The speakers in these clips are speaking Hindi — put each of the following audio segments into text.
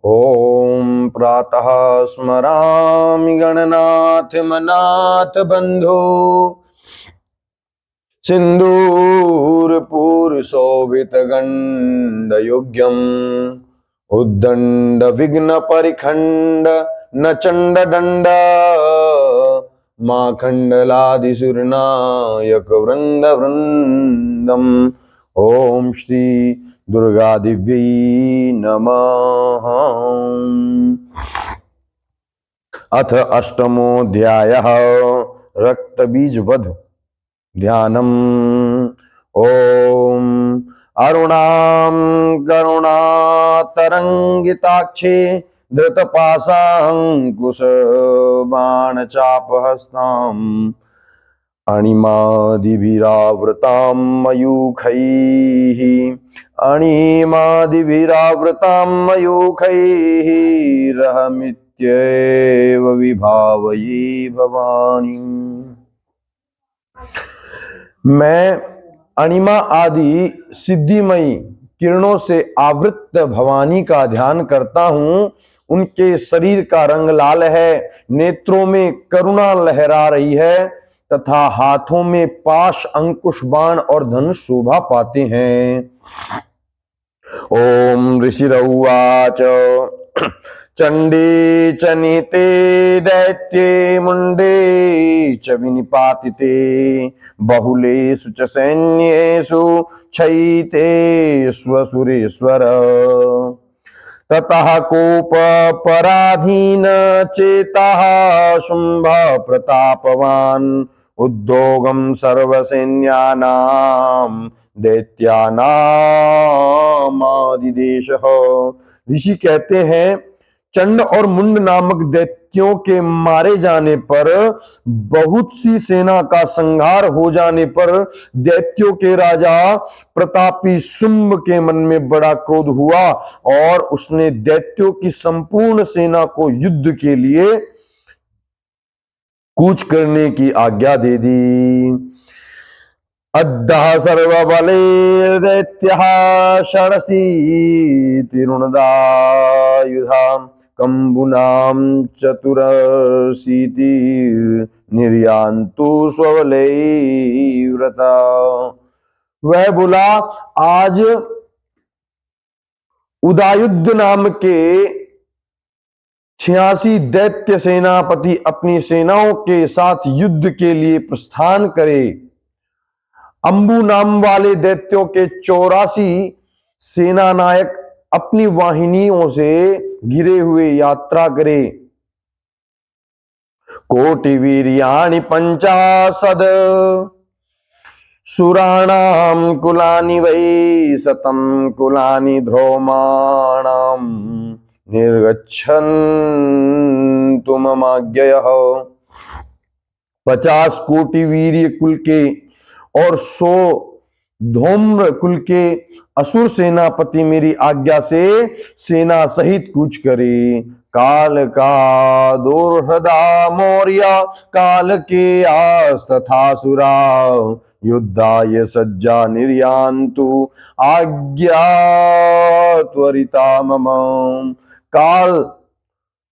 ओम प्रातः स्मरामि गणनाथ मनाथ बंधो सिंदूरपूर शोभित गंड योग्यम उद्दंड विघ्न परिखंड न चंड दंड माखंडलादिसुरनायक वृंद वृंदम। ओम श्री दुर्गा दिव्यै नमः। अथ अष्टमोऽध्यायः रक्तबीजवध ध्यानम्। ओम अरुणां करुणातरंगिताक्षे धृतपाशाङ्कुशबाणचापहस्ताम् अणिमादिभिरावृतां मयूखैः रहमित्येव विभावये भवानी। मैं अणिमा आदि सिद्धिमयी किरणों से आवृत भवानी का ध्यान करता हूं। उनके शरीर का रंग लाल है, नेत्रों में करुणा लहरा रही है तथा हाथों में पाश, अंकुश, बाण और धनुष शोभा पाते हैं। ओम ऋषिरउवाच चंडी च निहिते दैत्ये मुंडे च विनिपातिते बहुलेषु च सैन्येषु क्षयिते स्वसुरेश्वर ततः कोप पराधीन चेतः शुंभ प्रतापवान उद्योगम सर्वसैन्यानां दैत्यानामादिदेशः। ऋषि कहते हैं चंड और मुंड नामक दैत्यों के मारे जाने पर, बहुत सी सेना का संहार हो जाने पर दैत्यों के राजा प्रतापी शुंभ के मन में बड़ा क्रोध हुआ और उसने दैत्यों की संपूर्ण सेना को युद्ध के लिए कूच करने की आज्ञा दे दी। अद्दः सर्वबलैर्दैत्यः षडशीतिरुणदायुधां कम्बुनां चतुरशीतिर्निर्यान्तु स्वबलैर्व्रता। वह बोला, आज उदायुध नाम के 86 दैत्य सेनापति अपनी सेनाओं के साथ युद्ध के लिए प्रस्थान करे। अंबु नाम वाले दैत्यों के 84 सेना नायक अपनी वाहिनियों से घिरे हुए यात्रा करे। कोटिवीर्याणि पंचाशद सुराणां कुलानि वै शतं कुलानि ध्रोमाणां निर्गच्छन्तु ममाज्ञयः। 50 कोटि वीर्य कुल के और 100 धूम्र कुल के असुर सेनापति मेरी आज्ञा से सेना सहित कूच करे। काल का दुर्हृदा मौर्य काल के आस्तथासुरा युद्धाय सज्जा निर्यान्तु आज्ञा त्वरिता मम। काल,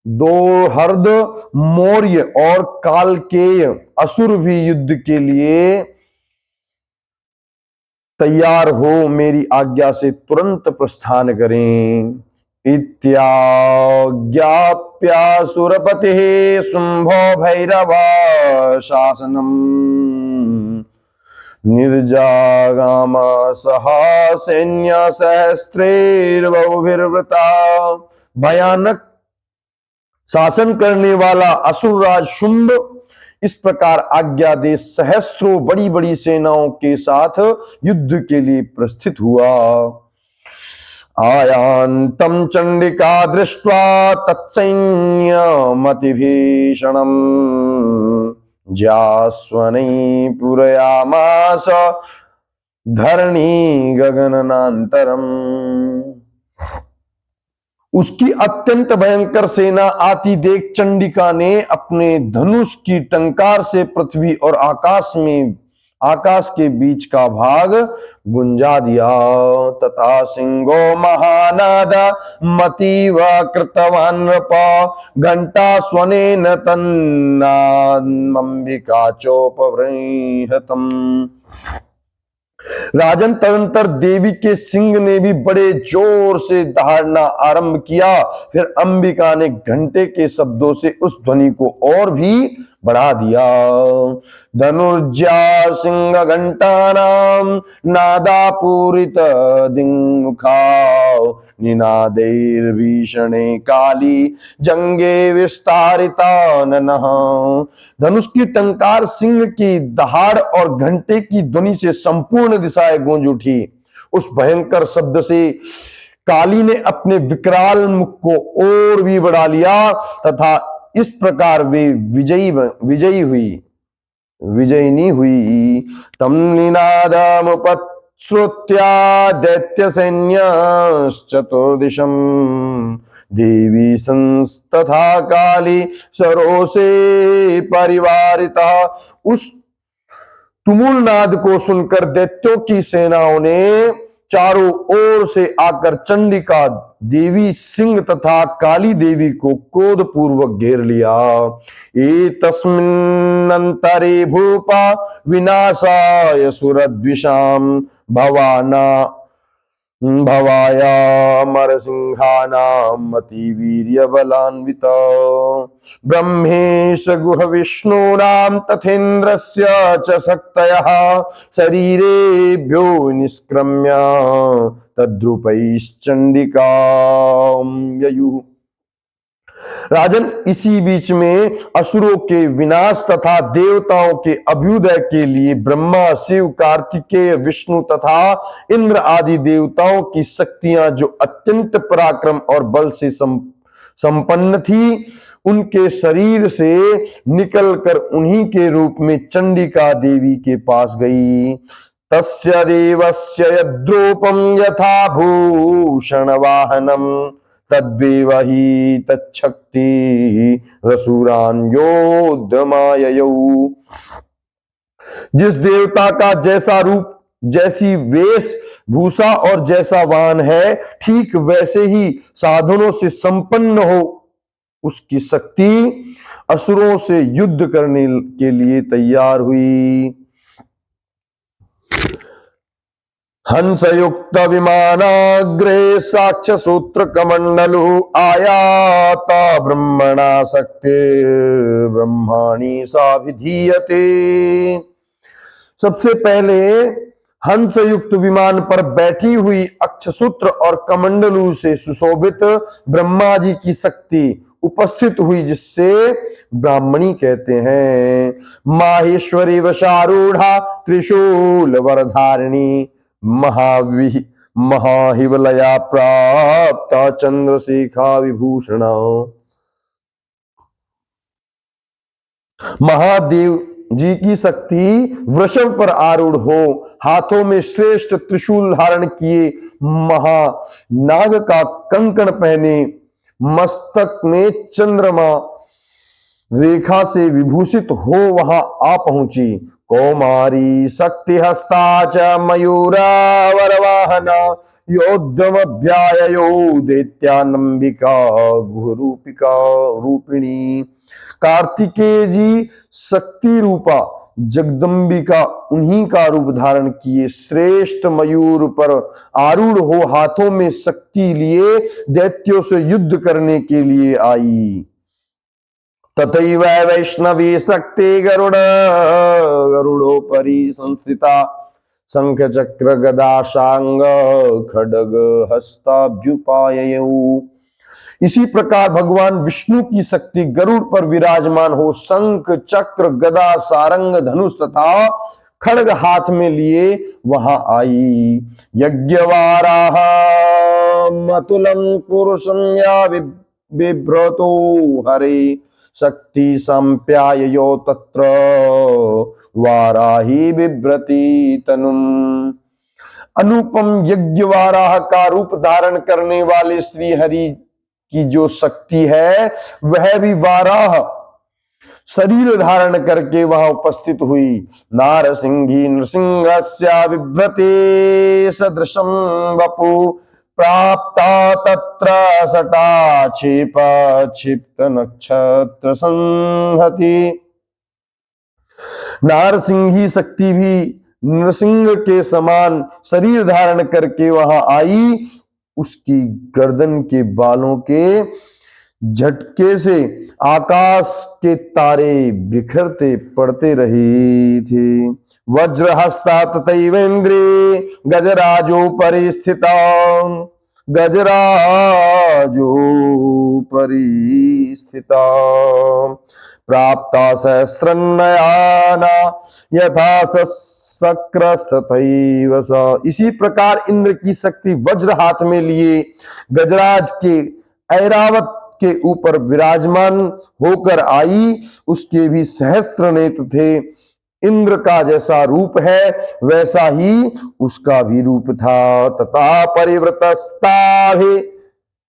दोहर्द, मौर्य और कालकेय असुर भी युद्ध के लिए तैयार हो मेरी आज्ञा से तुरंत प्रस्थान करें। इत्याज्ञाप्यासुरपतिः शुंभो भैरव शासनम् निर्जागाम सहा सैन्य सहस्त्रैर्बहुभिर्वृता। भयानक शासन करने वाला असुरराज शुंभ इस प्रकार आज्ञा दे सहस्त्रों बड़ी बड़ी सेनाओं के साथ युद्ध के लिए प्रस्थित हुआ। आयान्तं चंडिका दृष्ट्वा तत्सैन्यमतिभीषणम् ज्यास्वनै पूरयामास धरणी गगननान्तरम्। उसकी अत्यंत भयंकर सेना आती देख चंडिका ने अपने धनुष की टंकार से पृथ्वी और आकाश में आकाश के बीच का भाग गुंजा दिया। तथा सिंहो महानाद मतीव कृतवान् नृप घंटा स्वनेन तन्नादमंबिका चोपबृंहतम्। राजन तदंतर देवी के सिंह ने भी बड़े जोर से दहाड़ना आरंभ किया। फिर अंबिका ने घंटे के शब्दों से उस ध्वनि को और भी बढ़ा दिया। धनुर्जा सिंह घंटानाम नादा पूरित दिङ्मुखा निनादैर्भीषणे काली जंगे विस्तारिता ननः। धनुष की टंकार, सिंह की दहाड़ और घंटे की ध्वनि से संपूर्ण दिशाएं गूंज उठी। उस भयंकर शब्द से काली ने अपने विकराल मुख को और भी बढ़ा लिया तथा इस प्रकार वे विजयिनी हुई। तम निनादमुपश्रुत्या दैत्य सैन्यश्चतुर्दिशं देवी संस्तथा काली सरोसे परिवारिता। उस तुमुल नाद को सुनकर दैत्यों की सेनाओं ने चारों ओर से आकर चंडिका देवी, सिंह तथा काली देवी को क्रोध पूर्वक घेर लिया। एतस्मिन्नन्तरे भूपा विनाशाय सुरद्विषां भवायामरसिंहानां अतिवीर्यबलान्विता। ब्रह्मेश गुह विष्णूनां तथेन्द्रस्य च शक्तयः शरीरेभ्यो निष्क्रम्य तद्रूपैश्चण्डिकां ययुः। राजन, इसी बीच में असुरों के विनाश तथा देवताओं के अभ्युदय के लिए ब्रह्मा, शिव, कार्तिकेय, विष्णु तथा इंद्र आदि देवताओं की शक्तियां जो अत्यंत पराक्रम और बल से संपन्न थी, उनके शरीर से निकलकर उन्हीं के रूप में चंडिका देवी के पास गई। तस्य देवस्य यद्रूपं यथा भूषण वाहनम तद्देव हि तच्छक्ति रसूरान योद्धमाययौ। जिस देवता का जैसा रूप, जैसी वेश भूषा और जैसा वाहन है, ठीक वैसे ही साधनों से संपन्न हो उसकी शक्ति असुरों से युद्ध करने के लिए तैयार हुई। हंसयुक्त विमानाग्रे साक्ष सूत्र कमंडलु आयाता ब्रह्मणा शक्ति ब्रह्माणी सा विधीयते। सबसे पहले हंसयुक्त विमान पर बैठी हुई अक्षसूत्र और कमंडलू से सुशोभित ब्रह्मा जी की शक्ति उपस्थित हुई, जिससे ब्राह्मणी कहते हैं। माहेश्वरी वशारूढ़ा त्रिशूल वरधारिणी महाहिवलया प्राप्त चंद्रशेखा विभूषणा। महादेव जी की शक्ति वृषभ पर आरूढ़ हो, हाथों में श्रेष्ठ त्रिशूल धारण किए, महानाग का कंकण पहने, मस्तक में चंद्रमा रेखा से विभूषित हो वहां आ पहुंची। कौमारी शक्ति हस्ता च मयूरा वरवाहना योद्धमभ्याययो दैत्यानंबिका गुहरूपिका रूपिणी। कार्तिकेय जी शक्ति रूपा जगदम्बिका उन्हीं का रूप धारण किए श्रेष्ठ मयूर पर आरूढ़ हो हाथों में शक्ति लिए दैत्यों से युद्ध करने के लिए आई। तथैव वैष्णवी शक्ति गरुड़ोपरि संस्थिता शंख चक्र गदा शांग खड्ग हस्ताभ्युपाययौ। इसी प्रकार भगवान विष्णु की शक्ति गरुड़ पर विराजमान हो शंख चक्र गदा सारंग धनुष तथा खड्ग हाथ में लिए वहां आई। यज्ञवाराह मतुलम पुरुषं या बिभ्रतो हरे शक्ति संप्याययो तत्र वाराही बिभ्रति तनुम। अनुपम यज्ञवाराह का रूप धारण करने वाले श्री हरि की जो शक्ति है वह भी वाराह शरीर धारण करके वहां उपस्थित हुई। नारसिंही नृसिंहस्या बिभ्रते सदृशं वपु प्राप्ता तत्र सटा क्षिप क्षिप्त नक्षत्र संहति। नारसिंही शक्ति भी नृसिंह के समान शरीर धारण करके वहां आई। उसकी गर्दन के बालों के झटके से आकाश के तारे बिखरते पड़ते रहे थे। वज्रहस्ता तथैवेन्द्रे गजराजो परिस्थिता गजराजो परिस्थिता प्राप्ता सहस्रनयना यथा सक्रस्तथैव स। इसी प्रकार इंद्र की शक्ति वज्र हाथ में लिए गजराज के ऐरावत के ऊपर विराजमान होकर आई। उसके भी सहस्त्र नेत्र थे। इंद्र का जैसा रूप है वैसा ही उसका भी रूप था। तथा परिवृतस्ताहे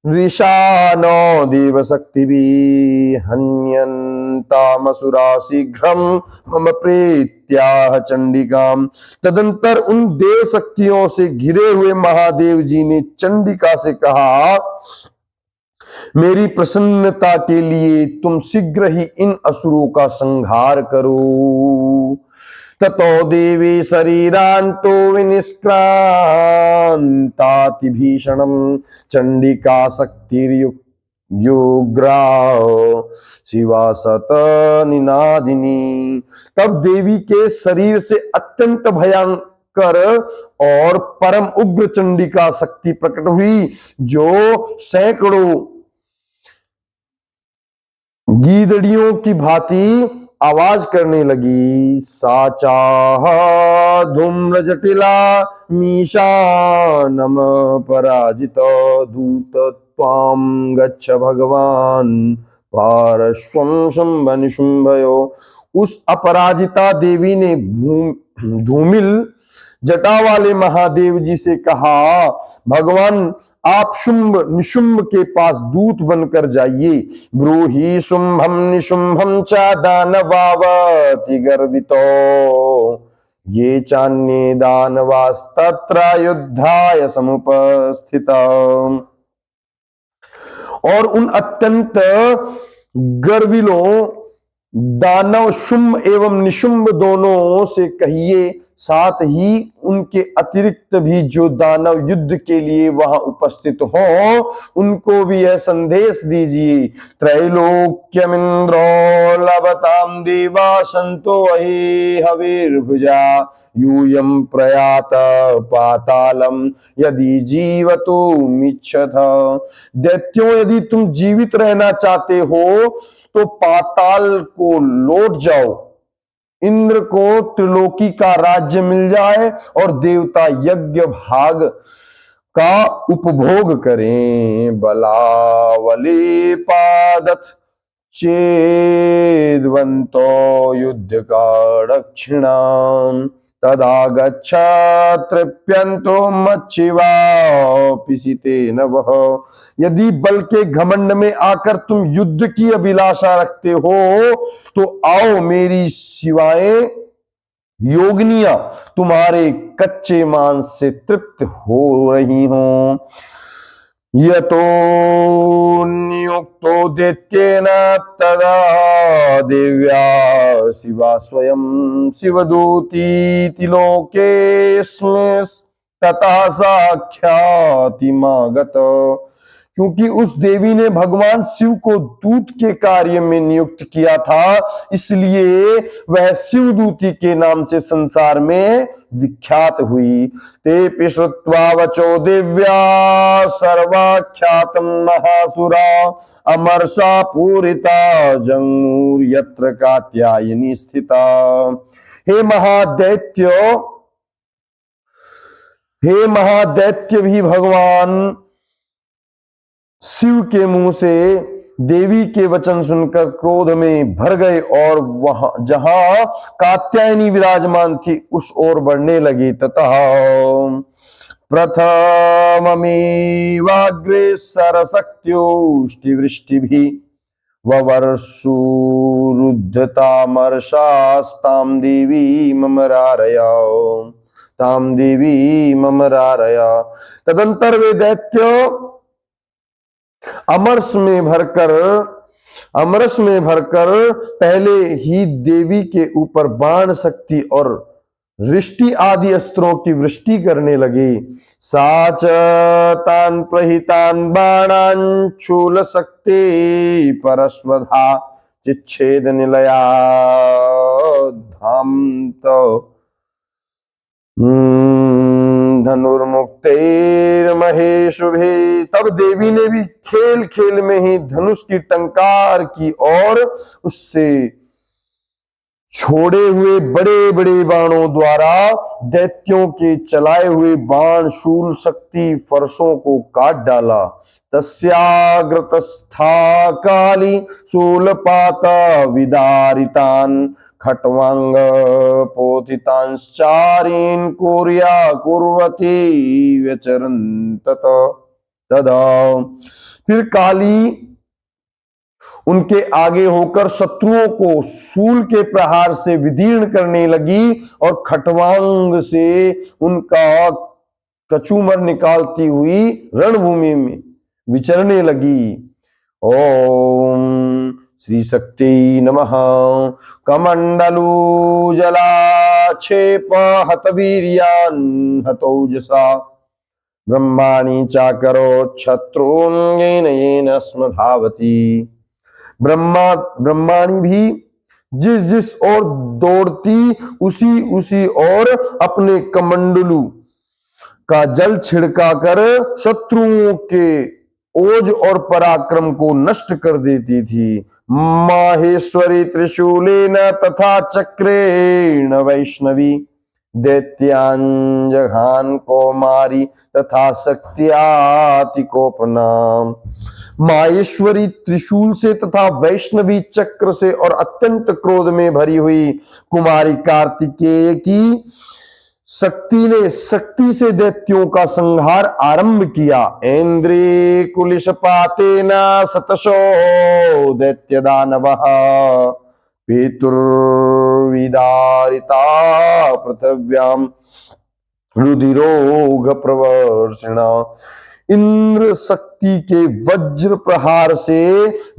ऋषानो देव शक्ति भी हन्यन्तामसुरा शीघ्रम मम प्रीत्याह चंडिकाम। तदंतर उन देव शक्तियों से घिरे हुए महादेव जी ने चंडिका से कहा, मेरी प्रसन्नता के लिए तुम शीघ्र ही इन असुरों का संहार करो। ततो देवी शरीरांतो विनिष्क्रांताति भीषणम चंडिका शक्तिर्युग्रा शिवा सत निनादिनी। तब देवी के शरीर से अत्यंत भयंकर और परम उग्र चंडिका शक्ति प्रकट हुई, जो सैकड़ों गीदड़ियों की भांति आवाज करने लगी। साचाह धूम्र जटिला मीशानम पराजित दूत त्वाम गच्छ भगवान पारश्वम शुंभ निशुंभयो। उस अपराजिता देवी ने धूमिल जटा वाले महादेव जी से कहा, भगवान आप शुंभ निशुंभ के पास दूत बनकर जाइए। ब्रूहि शुंभम निशुंभम च दानवावति गर्वितो ये चान्ये दानवास्तत्र युद्धाय समुपस्थिता। और उन अत्यंत गर्विलों दानव शुंभ एवं निशुंभ दोनों से कहिए, साथ ही उनके अतिरिक्त भी जो दानव युद्ध के लिए वहां उपस्थित हो उनको भी यह संदेश दीजिए। त्रैलोक्यमिंद्रो लभताम देवा संतो वही हविर्भुजा यूयम प्रयात पातालम यदि जीवतो मिच्छथ। दैत्यों, यदि तुम जीवित रहना चाहते हो तो पाताल को लौट जाओ। इंद्र को त्रिलोकी का राज्य मिल जाए और देवता यज्ञ भाग का उपभोग करें। बलावली पादथ चेदवंतो युद्ध का दक्षिणाम तदा गच्छा तृप्यंतो मच्छिवा पिसिते नवः। यदि बल के घमंड में आकर तुम युद्ध की अभिलाषा रखते हो तो आओ, मेरी शिवाएं योगिनियां तुम्हारे कच्चे मांस से तृप्त हो रही हों। यतो नियुक्तो दैत्येन तदा देव्या शिवा स्वयं शिवदूतीति लोकेस्मिन् तथा साख्यातिमागत। क्योंकि उस देवी ने भगवान शिव को दूत के कार्य में नियुक्त किया था, इसलिए वह शिवदूती के नाम से संसार में विख्यात हुई। ते पिश्रुत्वा वचो दिव्या सर्वाख्यातम महासुरा अमरसा पूरिता जंगूर यत्र कात्यायनी स्थिता। हे महादैत्य भी भगवान शिव के मुंह से देवी के वचन सुनकर क्रोध में भर गए और वहां जहां कात्यायनी विराजमान थी उस ओर बढ़ने लगी। ततः प्रथममेवाग्रे सरशक्त्योष्टिवृष्टिभिः ववर्षुरुद्धतामर्षास्तां देवी मम रारया, ताम देवी मम रारया। तदंतर वे दैत्य अमरस में भरकर पहले ही देवी के ऊपर बाण शक्ति और वृष्टि आदि अस्त्रों की वृष्टि करने लगे। साच तान प्रहितान बाणान शूल शक्ति परस्वधा चिच्छेद निलया धाम तो धनुर्मुक्तेर्महेशुभे। तब देवी ने भी खेल खेल में ही धनुष की टंकार की और उससे छोड़े हुए बड़े बड़े बाणों द्वारा दैत्यों के चलाए हुए बाण शूल शक्ति फरसों को काट डाला। तस्याग्रतस्था काली शूलपाता विदारितान खट्वांग पोथितांश्चारीन् कुर्या कुर्वती व्यचरन् तदा। फिर काली उनके आगे होकर शत्रुओं को शूल के प्रहार से विदीर्ण करने लगी और खट्वांग से उनका कचूमर निकालती हुई रणभूमि में विचरने लगी। ओम श्री शक्ति नमः। कमंडलू जलाक्षेप हतवीर्यान् हतौजसा ब्रह्माणि चाकरो क्षत्रुन् येन येन स्म धावति। ब्रह्माणी भी जिस जिस ओर दौड़ती उसी उसी ओर अपने कमंडलू का जल छिड़का कर शत्रुओं के ओज और पराक्रम को नष्ट कर देती थी। माहेश्वरी त्रिशूलेन तथा चक्रेण वैष्णवी दैत्यांजघान कौमारी तथा शक्त्यातिकोपना। माहेश्वरी त्रिशूल से तथा वैष्णवी चक्र से और अत्यंत क्रोध में भरी हुई कुमारी कार्तिकेय की शक्ति से दैत्यों का संहार आरंभ किया। ऐन्द्री कुलिशपातेन शतशो दैत्य दानवः पेतुर्विदारिता पृथिव्याम रुधिरोग प्रवर्षिणा। इंद्र शक्ति के वज्र प्रहार से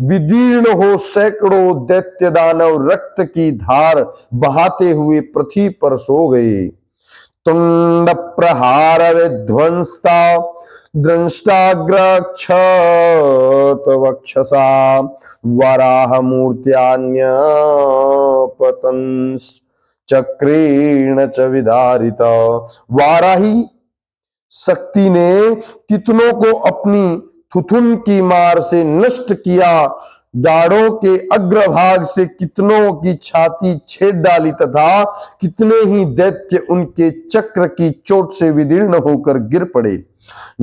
विदीर्ण हो सैकड़ों दैत्य दानव रक्त की धार बहाते हुए पृथ्वी पर सो गए। तुंड प्रहार विध्वंसता दृष्टाग्रक्षत वक्षसा वराह मूर्त्यान्य पतंस चक्रेण च विदारिता। वाराही शक्ति ने कितनों को अपनी थुथुन की मार से नष्ट किया, दाढ़ों के अग्रभाग से कितनों की छाती छेद डाली तथा कितने ही दैत्य उनके चक्र की चोट से विदीर्ण होकर गिर पड़े।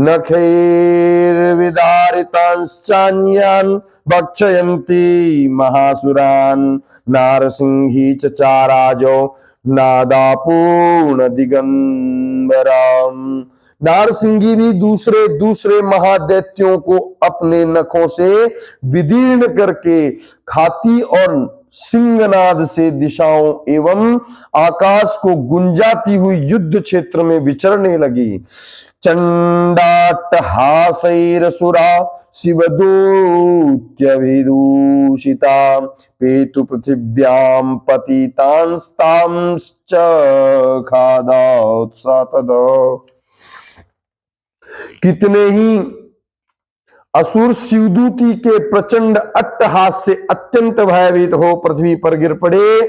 नखैर विदारितांश्चान्यान् भक्षयन्ति महासुरान् नारसिंही चचाराजो नादापूर्ण दिगंबराम। नारसिंही भी दूसरे महादैत्यों को अपने नखों से विदीर्ण करके खाती और सिंहनाद से दिशाओं एवं आकाश को गुंजाती हुई युद्ध क्षेत्र में विचरने लगी। चंडाट्टहासैरसुरा शिवदूत्यभिदूषिता पेतु पृथिव्यां पतितांस्तांश्च खादात्सातद। कितने ही असुर शिवदूती के प्रचंड अट्टहास से अत्यंत भयभीत हो पृथ्वी पर गिर पड़े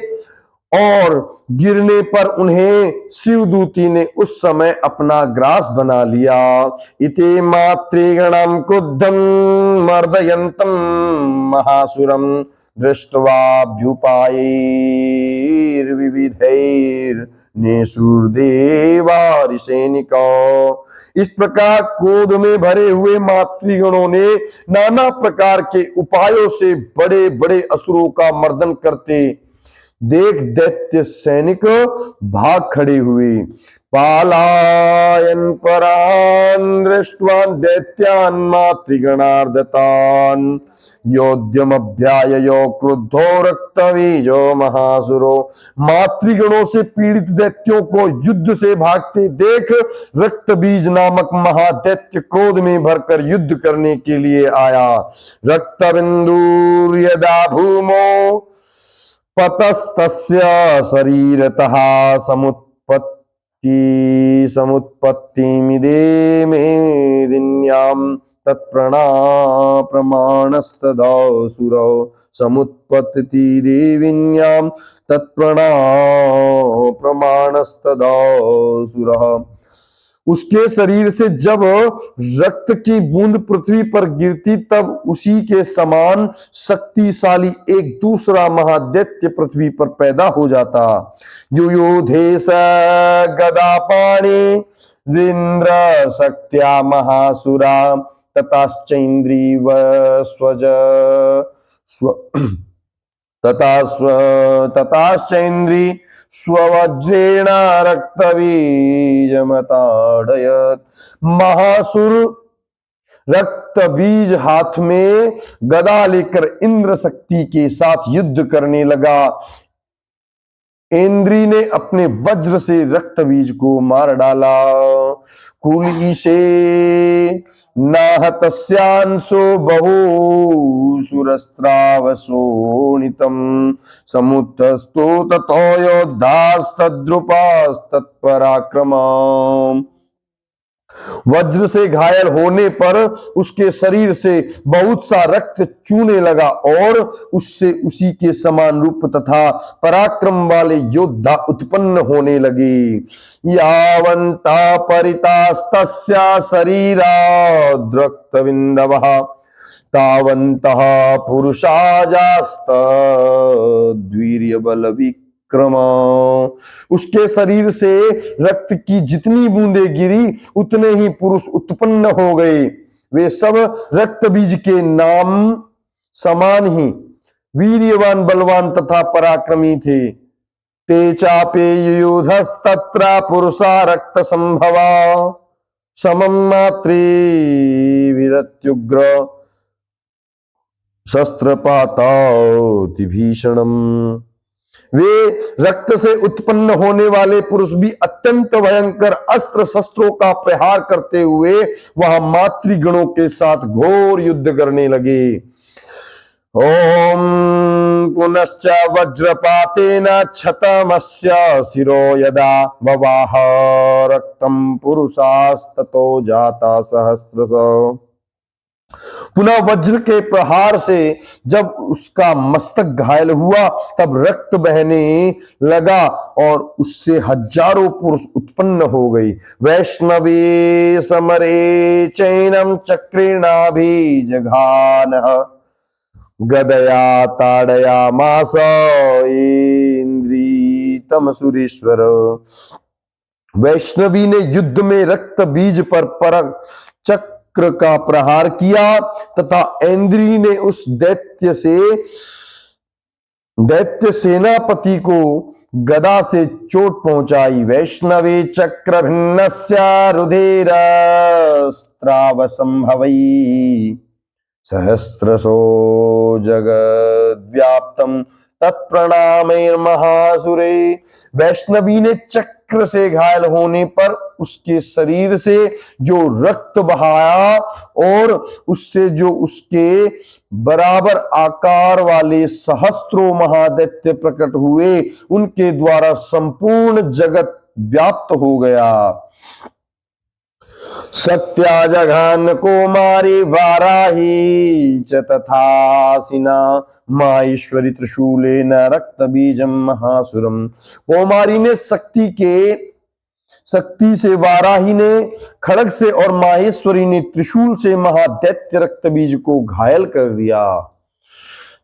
और गिरने पर उन्हें शिवदूती ने उस समय अपना ग्रास बना लिया। इते मातृगणं क्रुद्धं मर्दयन्तं महासुरं दृष्ट्वा इस प्रकार क्रोध में भरे हुए मातृगणों ने नाना प्रकार के उपायों से बड़े बड़े असुरों का मर्दन करते देख दैत्य सैनिक भाग खड़े हुए। पालायन परान दृष्ट्वान दैत्यान मातृगणार्दतान योद्यमभ्याययो क्रुद्धो रक्तबीजो महासुरो। मातृगणों से पीड़ित दैत्यों को युद्ध से भागते देख रक्तबीज नामक महादैत्य क्रोध में भरकर युद्ध करने के लिए आया। रक्तबिंदु यदा भूमो पतस्तस्य शरीरतः समुत्पत्तिमिदे मेदिन्याम् तत्प्रणा प्रमाणस्तदासुरौ समुत्पत्ति देविन्याम तत्प्रणा प्रमाणस्तदासुरः। उसके शरीर से जब रक्त की बूंद पृथ्वी पर गिरती तब उसी के समान शक्तिशाली एक दूसरा महादैत्य पृथ्वी पर पैदा हो जाता। युयुधे स गदापाणि रीन्द्र शक्त्या महासुरा तताश्चैन्द्रीव स्वज तताश्चैन्द्री स्ववज्रेण रक्तबीजमताडयत्। महासुर रक्तबीज हाथ में गदा लेकर इंद्र शक्ति के साथ युद्ध करने लगा। इंद्री ने अपने वज्र से रक्तबीज को मार डाला। कुलीशे नाहतस्यांसो बहुशूरस्त्रावशोणितं समुत्थस्तो ततो योद्धास्तद्रुपास्तत्पराक्रमा। वज्र से घायल होने पर उसके शरीर से बहुत सा रक्त चूने लगा और उससे उसी के समान रूप तथा पराक्रम वाले योद्धा उत्पन्न होने लगे। यावन्ता परितास्तस्या शरीराद्रक्तबिन्दवः तावन्तः पुरुषाजास्तद्वीर्यबलविक्रम। उसके शरीर से रक्त की जितनी बूंदें गिरी उतने ही पुरुष उत्पन्न हो गए। वे सब रक्त बीज के नाम समान ही वीर्यवान बलवान तथा पराक्रमी थे। ते चापे युयुधस्तत्र पुरुषा रक्त संभवा समं मात्रे विरत्युग्र शस्त्रपाताति भीषणम। वे रक्त से उत्पन्न होने वाले पुरुष भी अत्यंत भयंकर अस्त्र शस्त्रों का प्रहार करते हुए वहां मातृगणों के साथ घोर युद्ध करने लगे। ओम पुनश्च वज्रपातेन क्षतमस्य शिरो यदा ववाह रक्तम पुरुषास्ततो जाता सहस्रश। पुनः वज्र के प्रहार से जब उसका मस्तक घायल हुआ तब रक्त बहने लगा और उससे हजारों पुरुष उत्पन्न हो गई। वैष्णवे समरे चैनम चक्रेणाभिजघानः गदया ताड़यामास इंद्रितम सुरेश्वर। वैष्णवी ने युद्ध में रक्त बीज पर चक्र का प्रहार किया तथा इंद्री ने उस दैत्य सेनापति को गदा से चोट पहुंचाई। वैष्णवे चक्र भिन्नस्य रुधिरस्त्राव संभवै सहस्रशो जगद्व्याप्तम तत्प्रणामैर्महासुरे। वैष्णवी ने चक्र से घायल होने पर उसके शरीर से जो रक्त बहाया और उससे जो उसके बराबर आकार वाले सहस्त्रों महादैत्य प्रकट हुए उनके द्वारा संपूर्ण जगत व्याप्त हो गया। सत्या जघान कुमारी वाराही च तथासिना माहेश्वरी त्रिशूलेन रक्त बीजम महासुरम। कुमारी ने शक्ति से, वाराही ने खड़ग से और माहेश्वरी ने त्रिशूल से महादैत्य रक्त बीज को घायल कर दिया।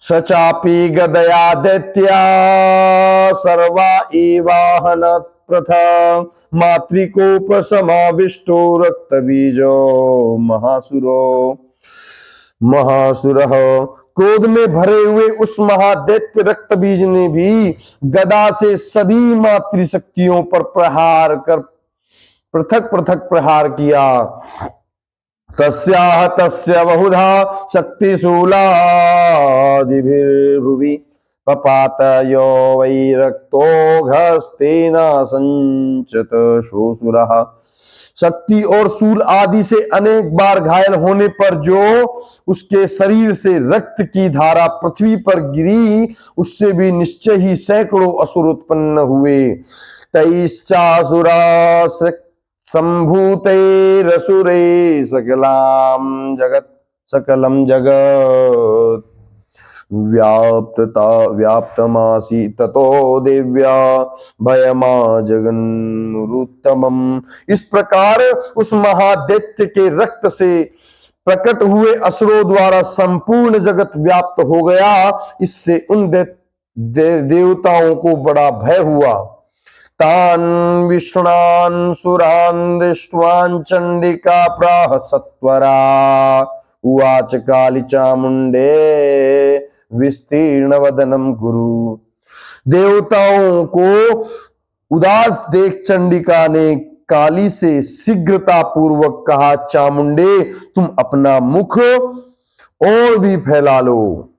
सचापी गदया दैत्या सर्वा एवाहन प्रथा मातृकोप समाविष्टो रक्त बीजो महासुरो। महासुरः क्रोध में भरे हुए उस महादैत्य रक्त बीज ने भी गदा से सभी मातृशक्तियों पर प्रहार कर पृथक पृथक प्रहार किया। तस्याह तस्य बहुधा शक्तिशूलादिभिर्भुवि पपात यो वै रक्तोघस्तेन संचत शोषुरः। शक्ति और शूल आदि से अनेक बार घायल होने पर जो उसके शरीर से रक्त की धारा पृथ्वी पर गिरी, उससे भी निश्चय ही सैकड़ों असुर उत्पन्न हुए। तैश्चासुरा संभूतैरसुरे सकलम जगत व्याप्तमासी ततो देव्या भयमा जगन्नुरुत्तमम्। इस प्रकार उस महादैत्य के रक्त से प्रकट हुए असुरों द्वारा संपूर्ण जगत व्याप्त हो गया। इससे उन देवताओं को बड़ा भय हुआ। तान विष्णुनान सुरान दृष्ट्वान चंडिका प्राह सत्वरा उवाच काली चामुंडे विस्तीर्ण वदनम गुरु। देवताओं को उदास देख चंडिका ने काली से शीघ्रता पूर्वक कहा, चामुंडे तुम अपना मुख और भी फैला लो।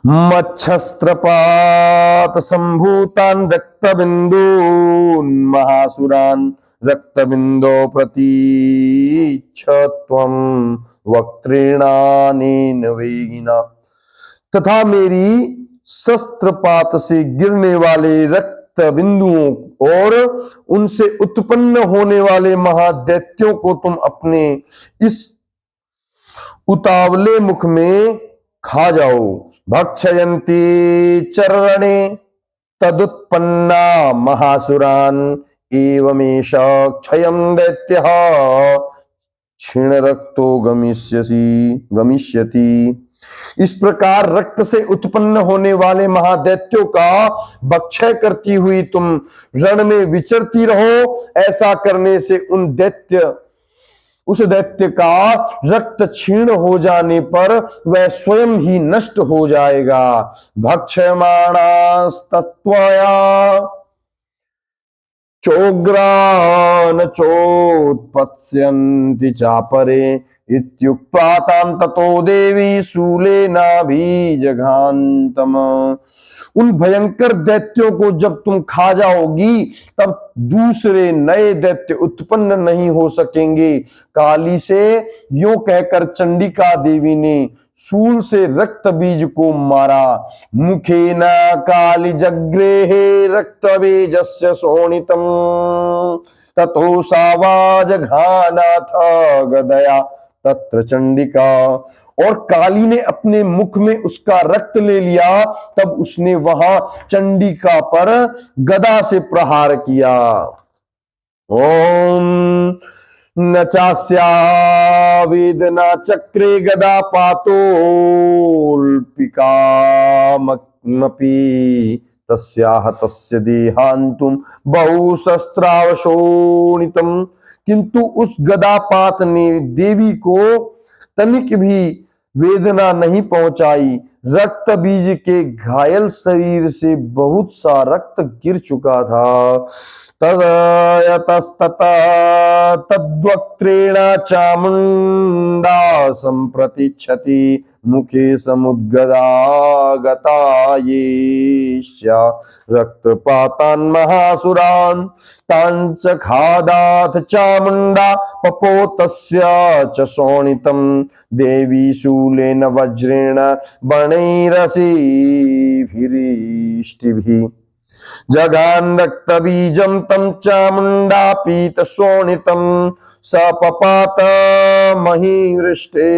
मच्छस्त्रपात संभूतान रक्तबिंदून महासुरान रक्तबिंदो प्रतीच्छत्वं वक्त्रेणानेन वेगिना। तथा मेरी शस्त्रपात से गिरने वाले रक्त बिंदुओं और उनसे उत्पन्न होने वाले महादैत्यों को तुम अपने इस उतावले मुख में खा जाओ। भक्षयन्ति चरणे तदुत्पन्ना महासुरान एवमेष क्षयं दैत्यः क्षीण रक्तो गमिष्यति। इस प्रकार रक्त से उत्पन्न होने वाले महादैत्यों का भक्षय करती हुई तुम रण में विचरती रहो। ऐसा करने से उस दैत्य का रक्त क्षीण हो जाने पर वह स्वयं ही नष्ट हो जाएगा। भक्ष्यमाणास्तत्वया चोग्रान चोत्पत्स्यन्ति चापरे इत्युक्त्वा तां ततो देवी शूलेनाभिजघान्तम्। उन भयंकर दैत्यों को जब तुम खा जाओगी तब दूसरे नए दैत्य उत्पन्न नहीं हो सकेंगे। काली से यूं कहकर चंडिका देवी ने शूल से रक्त बीज को मारा। मुखेन काली जग्रेहे रक्त बीजस्य शोणितम् ततो सावाजघानाथ गदया तत्र चंडिका। और काली ने अपने मुख में उसका रक्त ले लिया। तब उसने वहां चंडिका पर गदा से प्रहार किया। ओम न चास्या वेदना चक्रे गदा पातोल्पिकामपि तस्याह तस्य देहांतुम बहुशस्त्रावशोणितम्। किंतु उस गदापात ने देवी को तनिक भी वेदना नहीं पहुंचाई। रक्त बीज के घायल शरीर से बहुत सा रक्त गिर चुका था। तदयतस्तता तद्वक्त्रेण चामुंडा संप्रतिच्छति मुखे समुद्गदा गतायेष्या रक्तपातान् महासुरान् तांच खादाथ चामुंडा पपोतस्य च शोणितम् देवी शूलेन वज्रेण बणैरसिभिरिष्टिभिः जगान रक्त बीजम तम चामुंडा पीत शोणितम सपपात महीवृष्टे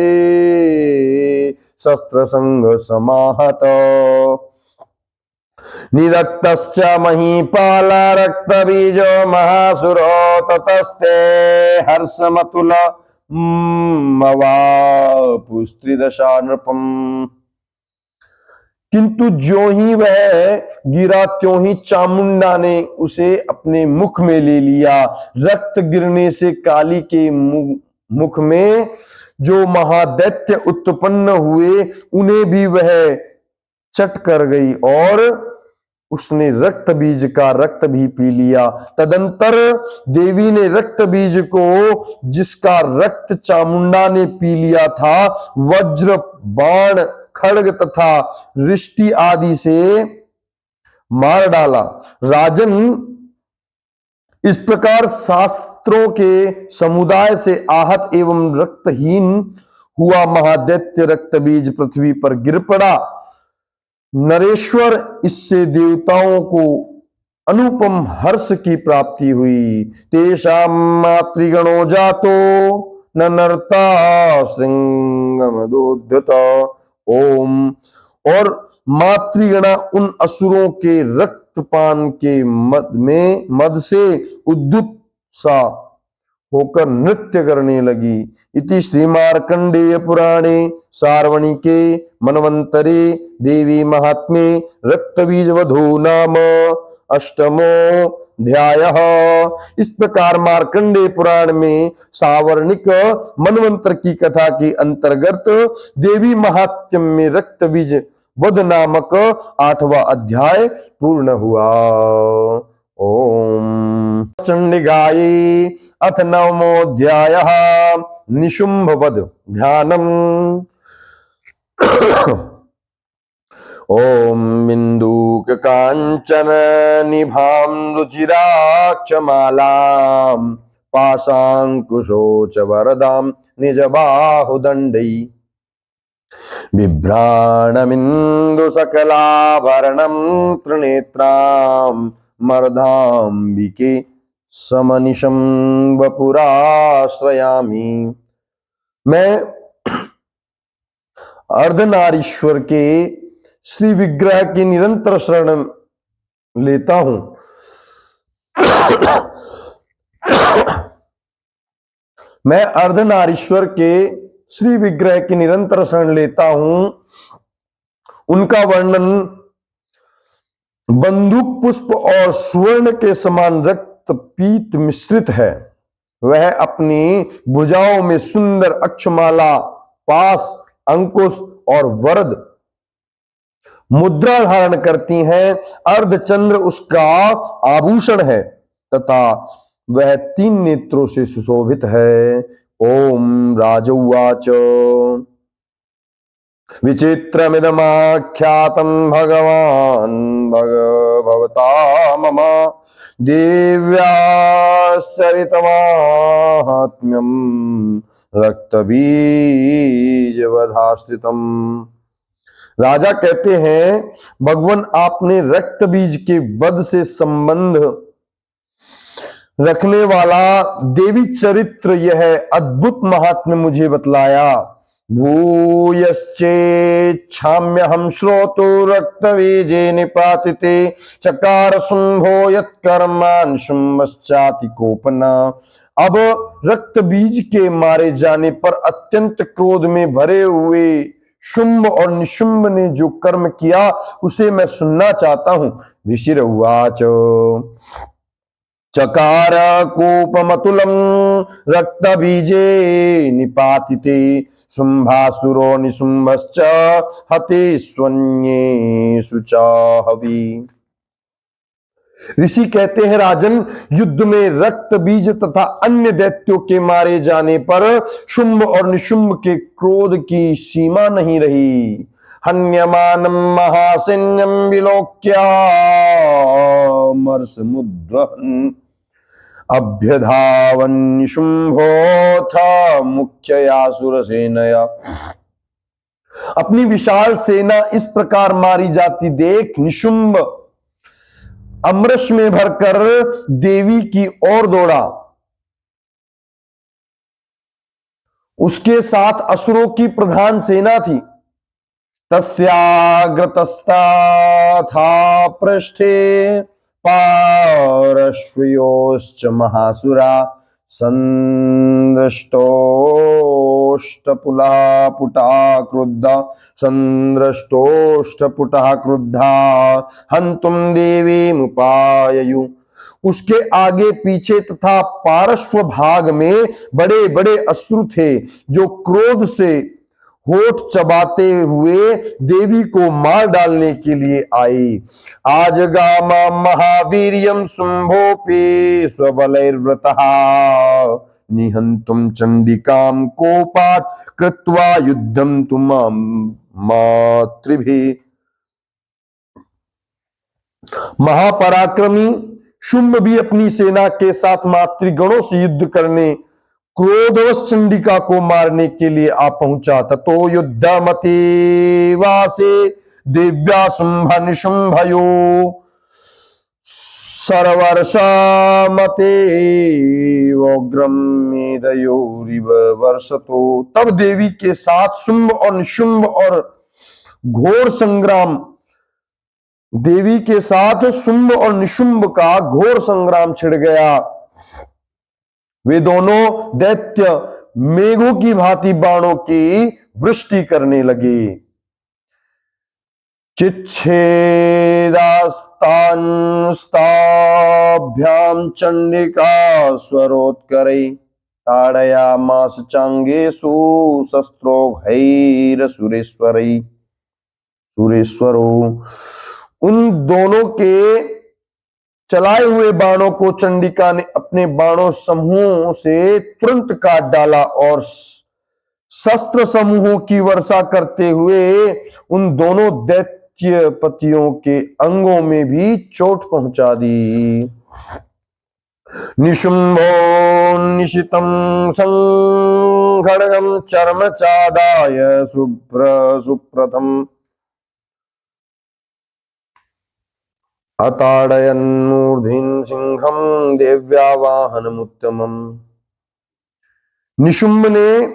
शस्त्र संग समाहत निरक्तश्च महीपाला रक्त बीजो महासुरो ततस्ते हर्षमतुल मवापुस्त्रिदशा नृपम। किंतु जो ही वह गिरा त्यों ही चामुंडा ने उसे अपने मुख में ले लिया। रक्त गिरने से काली के मुख में जो महादैत्य उत्पन्न हुए उन्हें भी वह चट कर गई और उसने रक्त बीज का रक्त भी पी लिया। तदंतर देवी ने रक्त बीज को, जिसका रक्त चामुंडा ने पी लिया था, वज्र, बाण, खड्ग तथा रिष्टि आदि से मार डाला। राजन, इस प्रकार शास्त्रों के समुदाय से आहत एवं रक्तहीन हुआ महादैत्य रक्त बीज पृथ्वी पर गिर पड़ा। नरेश्वर, इससे देवताओं को अनुपम हर्ष की प्राप्ति हुई। तेषां मातृगणो जातो न नर्ता श्रृंगमदोद्यत। ओम। और मातृगणा उन असुरों के रक्तपान के मद से उद्युत सा होकर नृत्य करने लगी। इति श्री मार्कंडेय पुराणे सार्वणिके मनवंतरे देवी महात्म्ये रक्तबीज वधो नाम अष्टमो अध्यायः। इस प्रकार मार्कंडेय पुराण में सावर्णिक मनवंतर की कथा के अंतर्गत देवी महात्म्य में रक्तबीज वध नामक 8वां अध्याय पूर्ण हुआ। ओम। चंडिकायै अथ 9मोऽध्यायः निशुंभ वध ध्यानम्। ओम बिंदुक कांचन निभां रुचिराक्षमालां पाशांकुशोच वरदां निज बाहुदंडै बिभ्राणमिन्दु सकलाभरणं त्रिनेत्रां मर्धाम्बिके समनिशं वपुराश्रयामि। मैं अर्धनारीश्वर के श्री विग्रह की निरंतर शरण लेता हूं। मैं अर्धनारीश्वर के श्री विग्रह की निरंतर शरण लेता हूं। उनका वर्णन बंदूक पुष्प और स्वर्ण के समान रक्त पीत मिश्रित है। वह अपनी भुजाओं में सुंदर अक्षमाला, पास, अंकुश और वरद मुद्रा धारण करती हैं। अर्धचंद्र उसका आभूषण है तथा वह 3 नेत्रों से सुशोभित है। ओम राजउवाच विचित्रमिदमाख्यातं भगवान् भगवता मम देव्याश्चरितमाहात्म्यं रक्तबीजवधाश्रितम्। राजा कहते हैं, भगवान आपने रक्त बीज के वध से संबंध रखने वाला देवी चरित्र यह अद्भुत महात्म्य मुझे बतलाया। भूयश्चेच्छाम्यहं श्रोतो रक्तबीजे निपातिते चकार शुंभो यत्कर्मान् शुंभश्चाति कोपना। अब रक्त बीज के मारे जाने पर अत्यंत क्रोध में भरे हुए शुंभ और निशुंभ ने जो कर्म किया उसे मैं सुनना चाहता हूं। ऋषिरुवाच चकार कूपमतुलं रक्तबीजे निपातिते शुंभासुरो निशुंभश्च हते स्वन्येषु च हवि। ऋषि कहते हैं, राजन, युद्ध में रक्त बीज तथा अन्य दैत्यों के मारे जाने पर शुंभ और निशुंभ के क्रोध की सीमा नहीं रही। हन्यमानं महासैन्यं विलोक्यामर्षमुद्वहन् अभ्यधावन् निशुंभोऽथ मुख्ययासुरसेनया। अपनी विशाल सेना इस प्रकार मारी जाती देख निशुंभ अमृष में भरकर देवी की ओर दौड़ा। उसके साथ असुरों की प्रधान सेना थी। तस्याग्रतस्ताथा पृष्ठे पार्श्वयोश्च महासुरा संदृष्टोष्टपुटः क्रुद्धा हन्तुं देवीमुपाययु। उसके आगे पीछे तथा पार्श्व भाग में बड़े बड़े अश्रु थे, जो क्रोध से होठ चबाते हुए देवी को मार डालने के लिए आई। आज गामा महावीर्यम शुंभोपि स्वबलैर्व्रतः निहंतुम चंडिकाम कोपात् कृत्वा युद्धम तुमां मातृभिः। महापराक्रमी शुंभ भी अपनी सेना के साथ मातृगणों से युद्ध करने क्रोधवश चंडिका को मारने के लिए आ पहुंचा। ततो युद्धमति वासे दिव्या शुंभ निशुंभयो सर्वर्षमते वोग्रम मेदयोरिव वर्षतो। तब देवी के साथ शुंभ और निशुंभ और घोर संग्राम, देवी के साथ शुंभ और निशुंभ का घोर संग्राम छिड़ गया। वे दोनों दैत्य मेघों की भांति बाणों की वृष्टि करने लगे। चिच्छेदास्ताभ्याम चंडिका स्वरोत्करै ताड़यामास चांगेषु शस्त्रोघैर सुरेश्वरै सुरेश्वरो। उन दोनों के चलाए हुए बाणों को चंडिका ने अपने बाणों समूहों से तुरंत काट डाला और शस्त्र समूहों की वर्षा करते हुए उन दोनों दैत्यपतियों के अंगों में भी चोट पहुंचा दी। निशुंभो निशितं संखड्गं चर्म चादाय सुप्रथम अताड़यन्मूर्धिं सिंहं देव्या वाहनमुत्तमम्। निशुंभ ने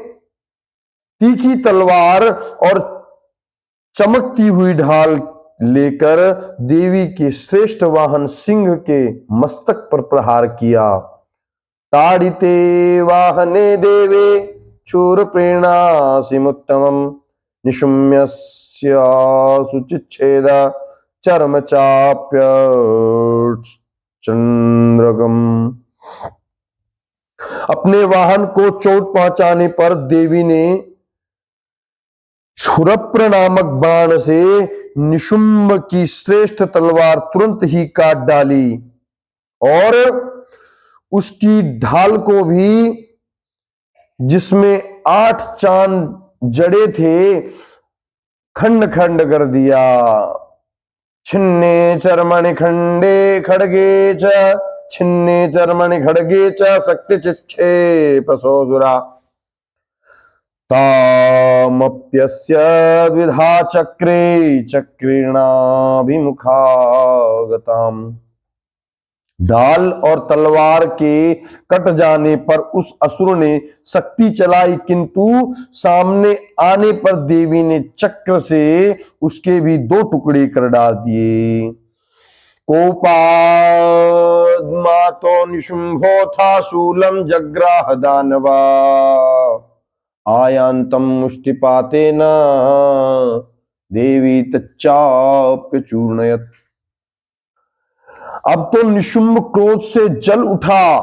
तीखी तलवार और चमकती हुई ढाल लेकर देवी के श्रेष्ठ वाहन सिंह के मस्तक पर प्रहार किया। ताड़िते वाहने देवे शूरप्रेणासिमुत्तमम् निशुम्यस्य सुचिच्छेदा चर्म चाप्य चंद्रगम। अपने वाहन को चोट पहुंचाने पर देवी ने क्षुरप्र नामक बाण से निशुंभ की श्रेष्ठ तलवार तुरंत ही काट डाली और उसकी ढाल को भी, जिसमें 8 चांद जड़े थे, खंड खंड कर दिया। छिन्ने चर्मणि खंडे खड्गे च छिन्ने चर्मणि खड्गे च शक्ति चिक्षेपसोऽसुरा तामप्यस्य द्विधा चक्रे चक्रेणाभिमुखा गताम्। ढाल और तलवार के कट जाने पर उस असुर ने शक्ति चलाई, किंतु सामने आने पर देवी ने चक्र से उसके भी 2 टुकड़े कर डाल दिए। कोपाद्मातो निशुंभो था शूलम जग्राह दानवा आयांतम मुष्टिपातेन देवी तच्चाप्य चूर्णयत्। अब तो निशुंभ क्रोध से जल उठा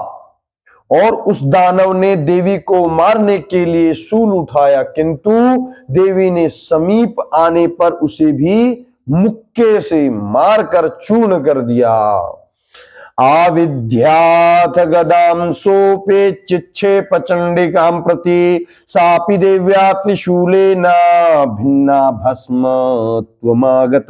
और उस दानव ने देवी को मारने के लिए शूल उठाया, किंतु देवी ने समीप आने पर उसे भी मुक्के से मारकर चूर्ण कर दिया। आविद्याथ गदाम सोपे चिच्छेप चंडिकां प्रति सापि देव्या त्रिशूलेन भिन्ना भस्म त्वमागत।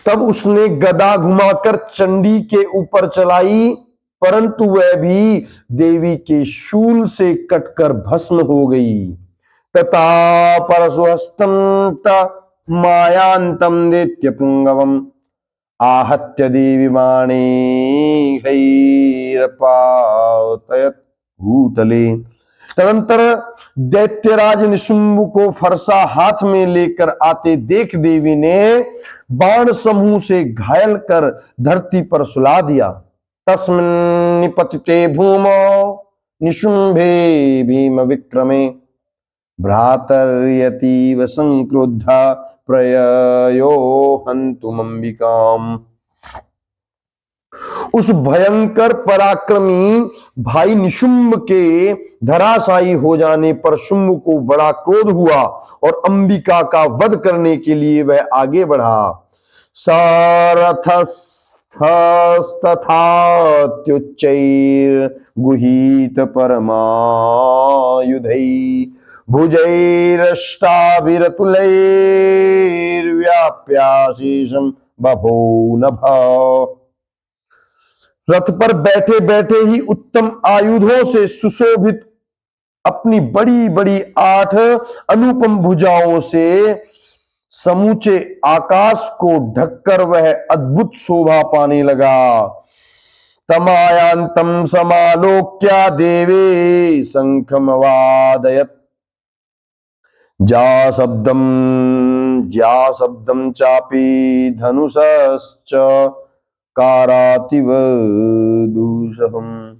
तब उसने गदा घुमाकर चंडी के ऊपर चलाई, परंतु वह भी देवी के शूल से कटकर भस्म हो गई। तथा परशुहस्तं मायांतं दैत्य पुंगवम् आहत्य देवी बाणैर्पातयत् भूतले। तदंतर दैत्यराज निशुंभ को फरसा हाथ में लेकर आते देख देवी ने बाण समूह से घायल कर धरती पर सुला दिया। तस्मिन् निपतिते भूमौ निशुंभे भीम विक्रमे भ्रातर्यतीव संक्रुद्धा प्रययो हन्तुमंबिकाम्। उस भयंकर पराक्रमी भाई निशुंभ के धराशायी हो जाने पर शुंभ को बड़ा क्रोध हुआ और अंबिका का वध करने के लिए वह आगे बढ़ा। सारथस्तथात्युच्चैर्गुहीत परमायुधै भुजैरष्टाभिरतुलैर्व्याप्याशीषं बभो नभः। रथ पर बैठे बैठे ही उत्तम आयुधों से सुशोभित अपनी बड़ी बड़ी 8 अनुपम भुजाओं से समूचे आकाश को ढककर वह अद्भुत शोभा पाने लगा। तमायांतम समालोक्या देवे शंखमवादयत् जा शब्दम चापि धनुषश्च कारातिव दूषहम्।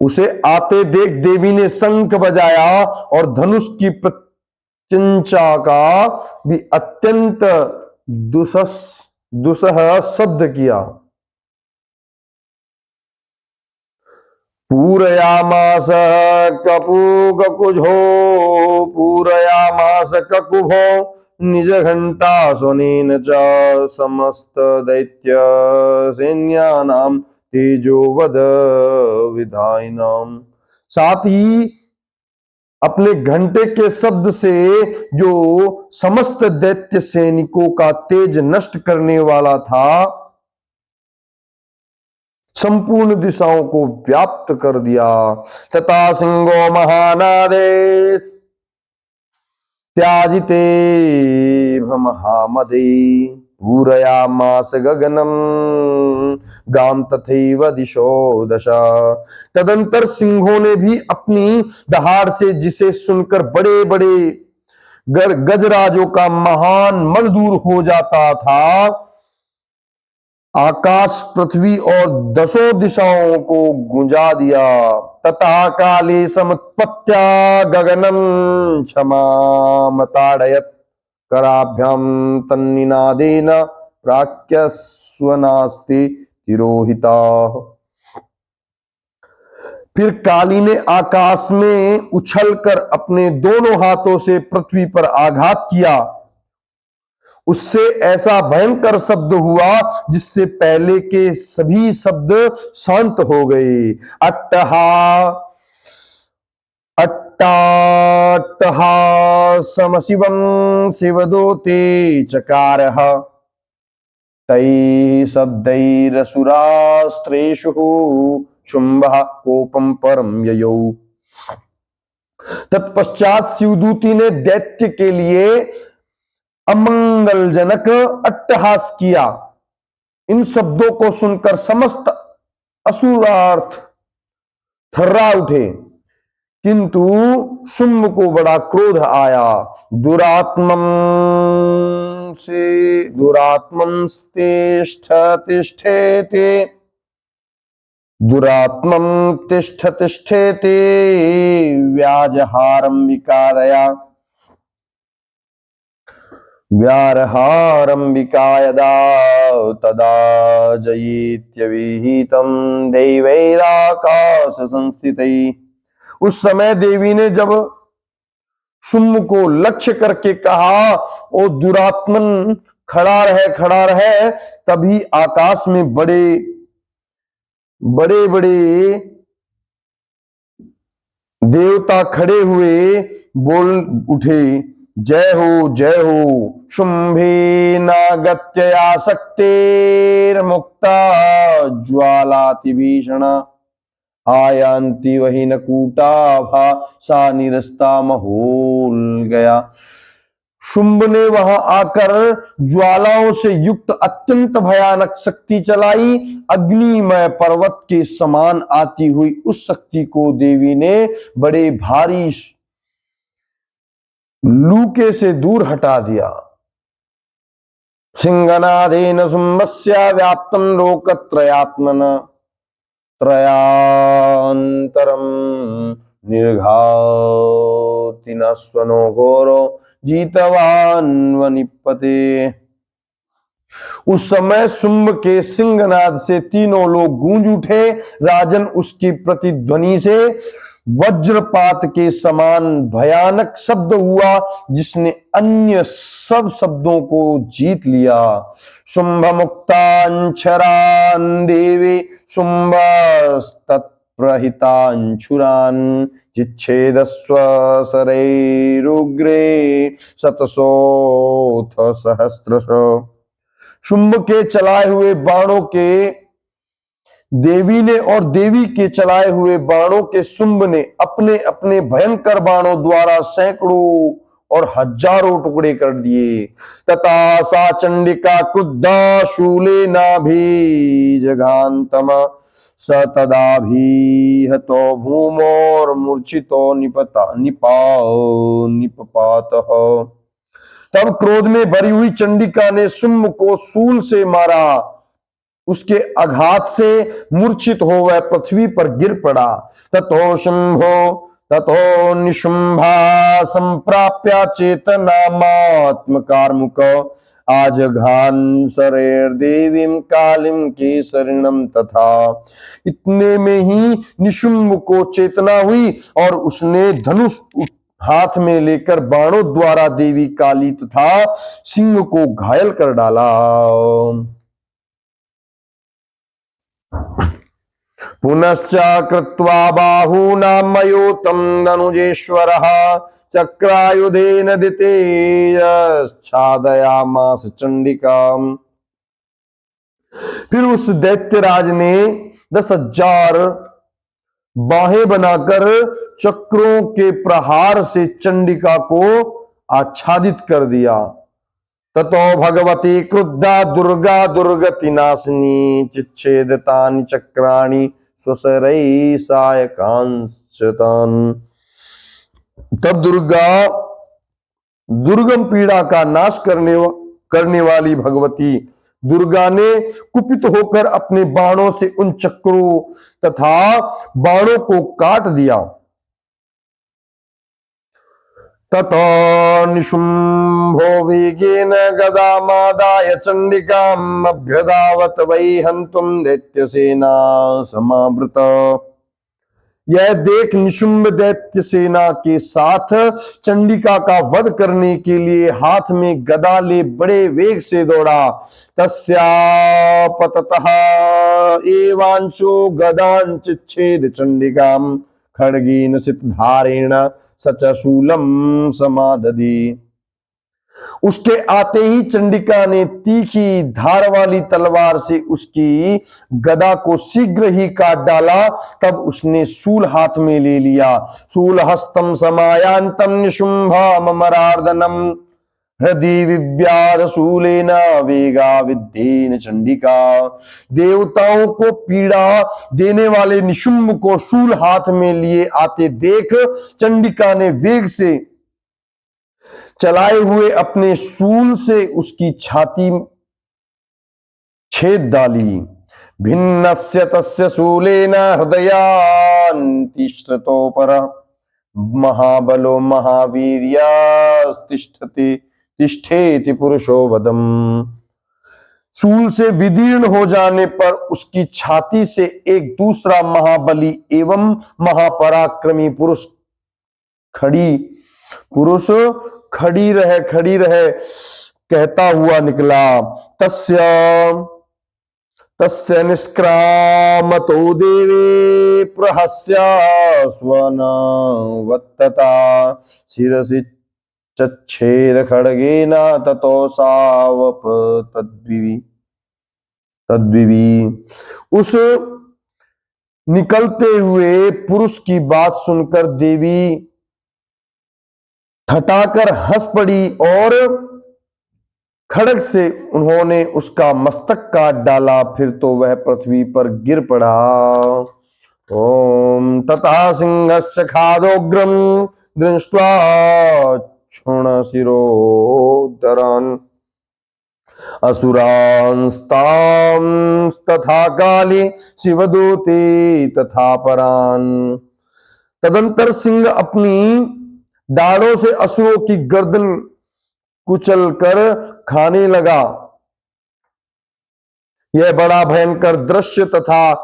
उसे आते देख देवी ने शंख बजाया और धनुष की प्रत्यंचा का भी अत्यंत दुसह शब्द किया। पूरयामास ककुभो निज घंटा स्वनेन च समस्त दैत्य सैन्यानाम तेजोवद विधायिनाम। साथ ही अपने घंटे के शब्द से जो समस्त दैत्य सैनिकों का तेज नष्ट करने वाला था, संपूर्ण दिशाओं को व्याप्त कर दिया। तथा सिंहो महानादेश त्याजिते महामदे पूरयामास गगनम गाम तथैव दिशो दशा। तदंतर सिंहों ने भी अपनी दहाड़ से, जिसे सुनकर बड़े बड़े गजराजों का महान मद दूर हो जाता था, आकाश पृथ्वी और 10 दिशाओं को गुंजा दिया। तथा काले समुत्पत्त्या गगनम क्षमामताड़यत् कराभ्याम तन्निनादेन प्राक्यस्वनास्ति तिरोहिता। फिर काली ने आकाश में उछलकर अपने दोनों हाथों से पृथ्वी पर आघात किया। उससे ऐसा भयंकर शब्द हुआ जिससे पहले के सभी शब्द शांत हो गए। समशिवम शिवदोते चकारः तैः शब्दैरसुरास्त्रेषु शुंभः कोपम परम ययौ। तत्पश्चात शिवदूती ने दैत्य के लिए अमंगलजनक अट्टहास किया। इन शब्दों को सुनकर समस्त असुरार्थ थर्रा उठे, किंतु शुंभ को बड़ा क्रोध आया। दुरात्मं तिष्ठ तिष्ठेते व्याजहारं विकादया व्यारहारंबिका यदा तदा जयेत्यविहितं दैवैराकाश संस्थितै। उस समय देवी ने जब शुंभ को लक्ष्य करके कहा, ओ दुरात्मन खड़ा रहे, तभी आकाश में बड़े बड़े देवता खड़े हुए बोल उठे, जय हो शुंभे नागत्य शक्तेर्मुक्ता ज्वालाति भीषणा आयांति वही नकूटाभा सा निरस्ता महोल गया। शुंभ ने वहां आकर ज्वालाओं से युक्त अत्यंत भयानक शक्ति चलाई। अग्निमय पर्वत के समान आती हुई उस शक्ति को देवी ने बड़े भारी लूके से दूर हटा दिया। सिंहनादेन शुंभस्य व्याप्तं लोकत्रयात्मना त्रयान्तरं निर्घाति न स्वनो घोरो जीतवान् वनिपते। उस समय शुंभ के सिंहनाद से तीनों लोग गूंज उठे। राजन, उसकी प्रतिध्वनि से वज्रपात के समान भयानक शब्द हुआ, जिसने अन्य सब शब्दों को जीत लिया। शुंभ मुक्तांचरान देवे शुंभ तत्प्रहितांचुरान चिच्छेदस्व शरैरुग्रे शतशोऽथ सहस्रश। शुंभ के चलाए हुए बाणों के देवी ने और देवी के चलाए हुए बाणों के शुंभ ने अपने अपने भयंकर बाणों द्वारा सैकड़ों और हजारों टुकड़े कर दिए। तथा सा चंडिका क्रुद्धा शूलेना भी जघान्तम स तदा भी हतो भूमोर मूर्छितो निपपात। तब क्रोध में भरी हुई चंडिका ने शुंभ को शूल से मारा। उसके आघात से मूर्छित हो वह पृथ्वी पर गिर पड़ा। ततो शुंभो ततो निशुंभा संप्राप्य चेतनामात्मकारमुक आजघान शरेर देवीं कालिम केसरिणम तथा। इतने में ही निशुंभ को चेतना हुई और उसने धनुष हाथ में लेकर बाणों द्वारा देवी काली तथा सिंह को घायल कर डाला। पुनश्च कृत्वा बाहूनां मयोतं धनुजेश्वरः चक्रायुधेन दितेयश्छादयामास चंडिकाम्। फिर उस दैत्यराज ने 10,000 बाहें बनाकर चक्रों के प्रहार से चंडिका को आच्छादित कर दिया। ततो भगवती क्रुद्धा दुर्गा दुर्गति नाशिनी चिच्छेदतानि चक्राणि स्वशरैः सायकांश्चतान्। तब दुर्गा दुर्गम पीड़ा का नाश करने वाली भगवती दुर्गा ने कुपित होकर अपने बाणों से उन चक्रों तथा बाणों को काट दिया। ततो निशुंभो वेगेन गदामादाय चंडिकाम् अभ्यधावत वै हन्तुम् दैत्यसेना समावृत। यह देख निशुंभ दैत्य सेना के साथ चंडिका का वध करने के लिए हाथ में गदा ले बड़े वेग से दौड़ा। तस्यापततः एवांशो गदांचिच्छेद चंडिकाम् खड्गेन सितधारेण सच शूलम समादधि। उसके आते ही चंडिका ने तीखी धार वाली तलवार से उसकी गदा को शीघ्र ही काट डाला। तब उसने शूल हाथ में ले लिया। शूल हस्तम समायांतम निशुंभमरार्दनम हृदि विव्याध शूलेन वेगा विद्धेन चंडिका। देवताओं को पीड़ा देने वाले निशुंभ को शूल हाथ में लिए आते देख चंडिका ने वेग से चलाए हुए अपने शूल से उसकी छाती छेद डाली। भिन्नस्य तस्य शूलेन हृदयान्तिष्ठतो पर महाबलो महावीर्यस्तिष्ठति तिष्ठेति पुरुषो वदम। शूल से विदीर्ण हो जाने पर उसकी छाती से एक दूसरा महाबली एवं महापराक्रमी पुरुष खड़ी रहे कहता हुआ निकला। तस्य निष्क्रामतो देवे प्रहस्य स्वनवत्तता शिरसि चच्छेद खड्गेन ततो सावप तद्विवि। उस निकलते हुए पुरुष की बात सुनकर देवी ठठाकर हंस पड़ी और खड्ग से उन्होंने उसका मस्तक काट डाला। फिर तो वह पृथ्वी पर गिर पड़ा। ओम तथा सिंहश्च खादोग्रम दृष्ट्वा क्षुणशिरोधरान् असुरांस्तांस्तथा काले शिवदूते तथा परान्। तदंतर सिंह अपनी दाढ़ों से असुरों की गर्दन कुचल कर खाने लगा। यह बड़ा भयंकर दृश्य तथा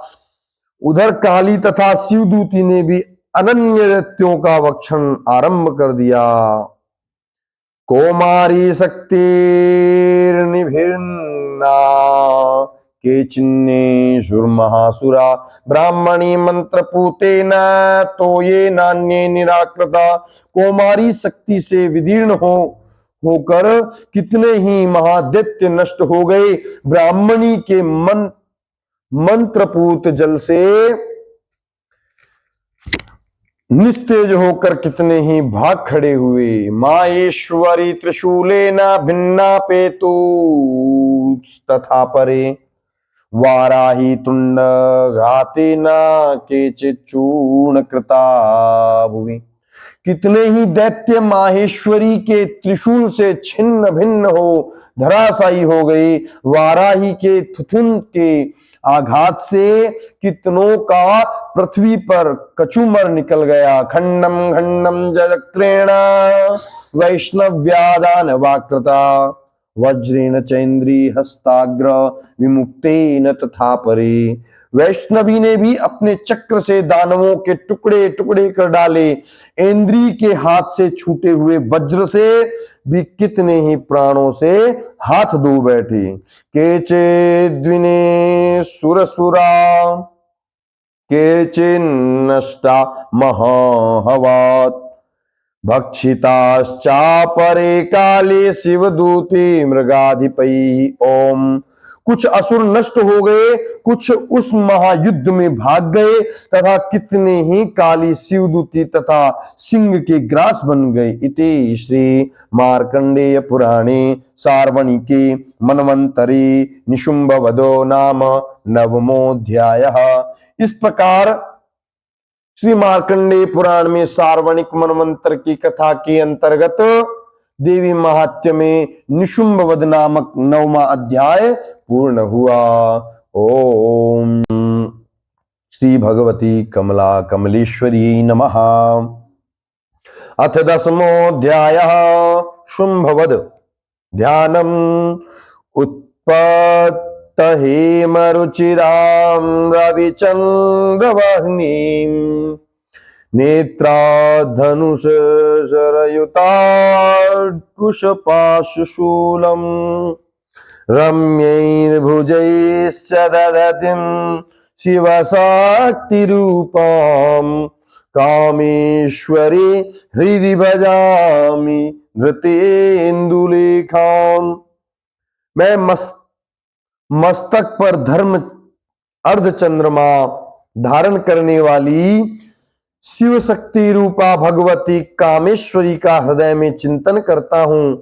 उधर काली तथा शिवदूती ने भी अनन्य दैत्यों का वक्षण आरंभ कर दिया। कौमारी शक्तिर्निभिन्ना केचिन्नेषुर्महासुरा ब्राह्मणी मंत्रपूतेन तो ये नान्ये निराकृता। कौमारी शक्ति से विदीर्ण होकर कितने ही महादैत्य नष्ट हो गए। ब्राह्मणी के मंत्रपूत जल से निस्तेज होकर कितने ही भाग खड़े हुए। माहेश्वरी त्रिशूलेन भिन्ना पेतु तथा परे वाराही तुंड घातेन केचित् चूर्ण कृता भुवि। कितने ही दैत्य माहेश्वरी के त्रिशूल से छिन्न भिन्न हो धराशायी हो गए। वाराही के थुथुन के आघात से कितनों का पृथ्वी पर कचूमर निकल गया। खंडम खंडम जक्रेण वैष्णव्यादान वाकृता वज्रेण चैन्द्री हस्ताग्र विमुक्तेन तथा परे। वैष्णवी ने भी अपने चक्र से दानवों के टुकड़े टुकड़े कर डाले। इंद्री के हाथ से छूटे हुए वज्र से भी कितने ही प्राणों से हाथ धो बैठे। केचे द्विने सुरसुरा केचिन्नष्टा महाहवात् भक्षिताश्चापरे काले शिवदूते मृगाधिपैः। ओम। कुछ असुर नष्ट हो गए, कुछ उस महायुद्ध में भाग गए तथा कितने ही काली शिवदूती तथा सिंह के ग्रास बन गए। इति श्री मार्कंडेय पुराणे सार्वणिके मनवंतरे निशुंभवधो नाम नवमोऽध्यायः। इस प्रकार श्री मार्कंडेय पुराण में सार्वणिक मनवंतर की कथा के अंतर्गत देवी महात्म्य में निशुंभवध नामक 9वां अध्याय पूर्ण हुआ। ओम श्री भगवती कमला कमलेश्वरी नमः। अथ 10मोऽध्यायः शुंभवध ध्यानम् उत्पत्तहेमरुचिरां रविचन्द्रवह्निम् नेत्राधनुषशरयुताकुशपाशुशूलम् रम्यैर्भुजैश्च ददतिं शिवशक्तिरूपाम् कामेश्वरी हृदि भजामि धृतेन्दुलेखाम्। मैं मस्तक पर धर्म अर्धचंद्रमा धारण करने वाली शिव शक्ति रूपा भगवती कामेश्वरी का हृदय में चिंतन करता हूं।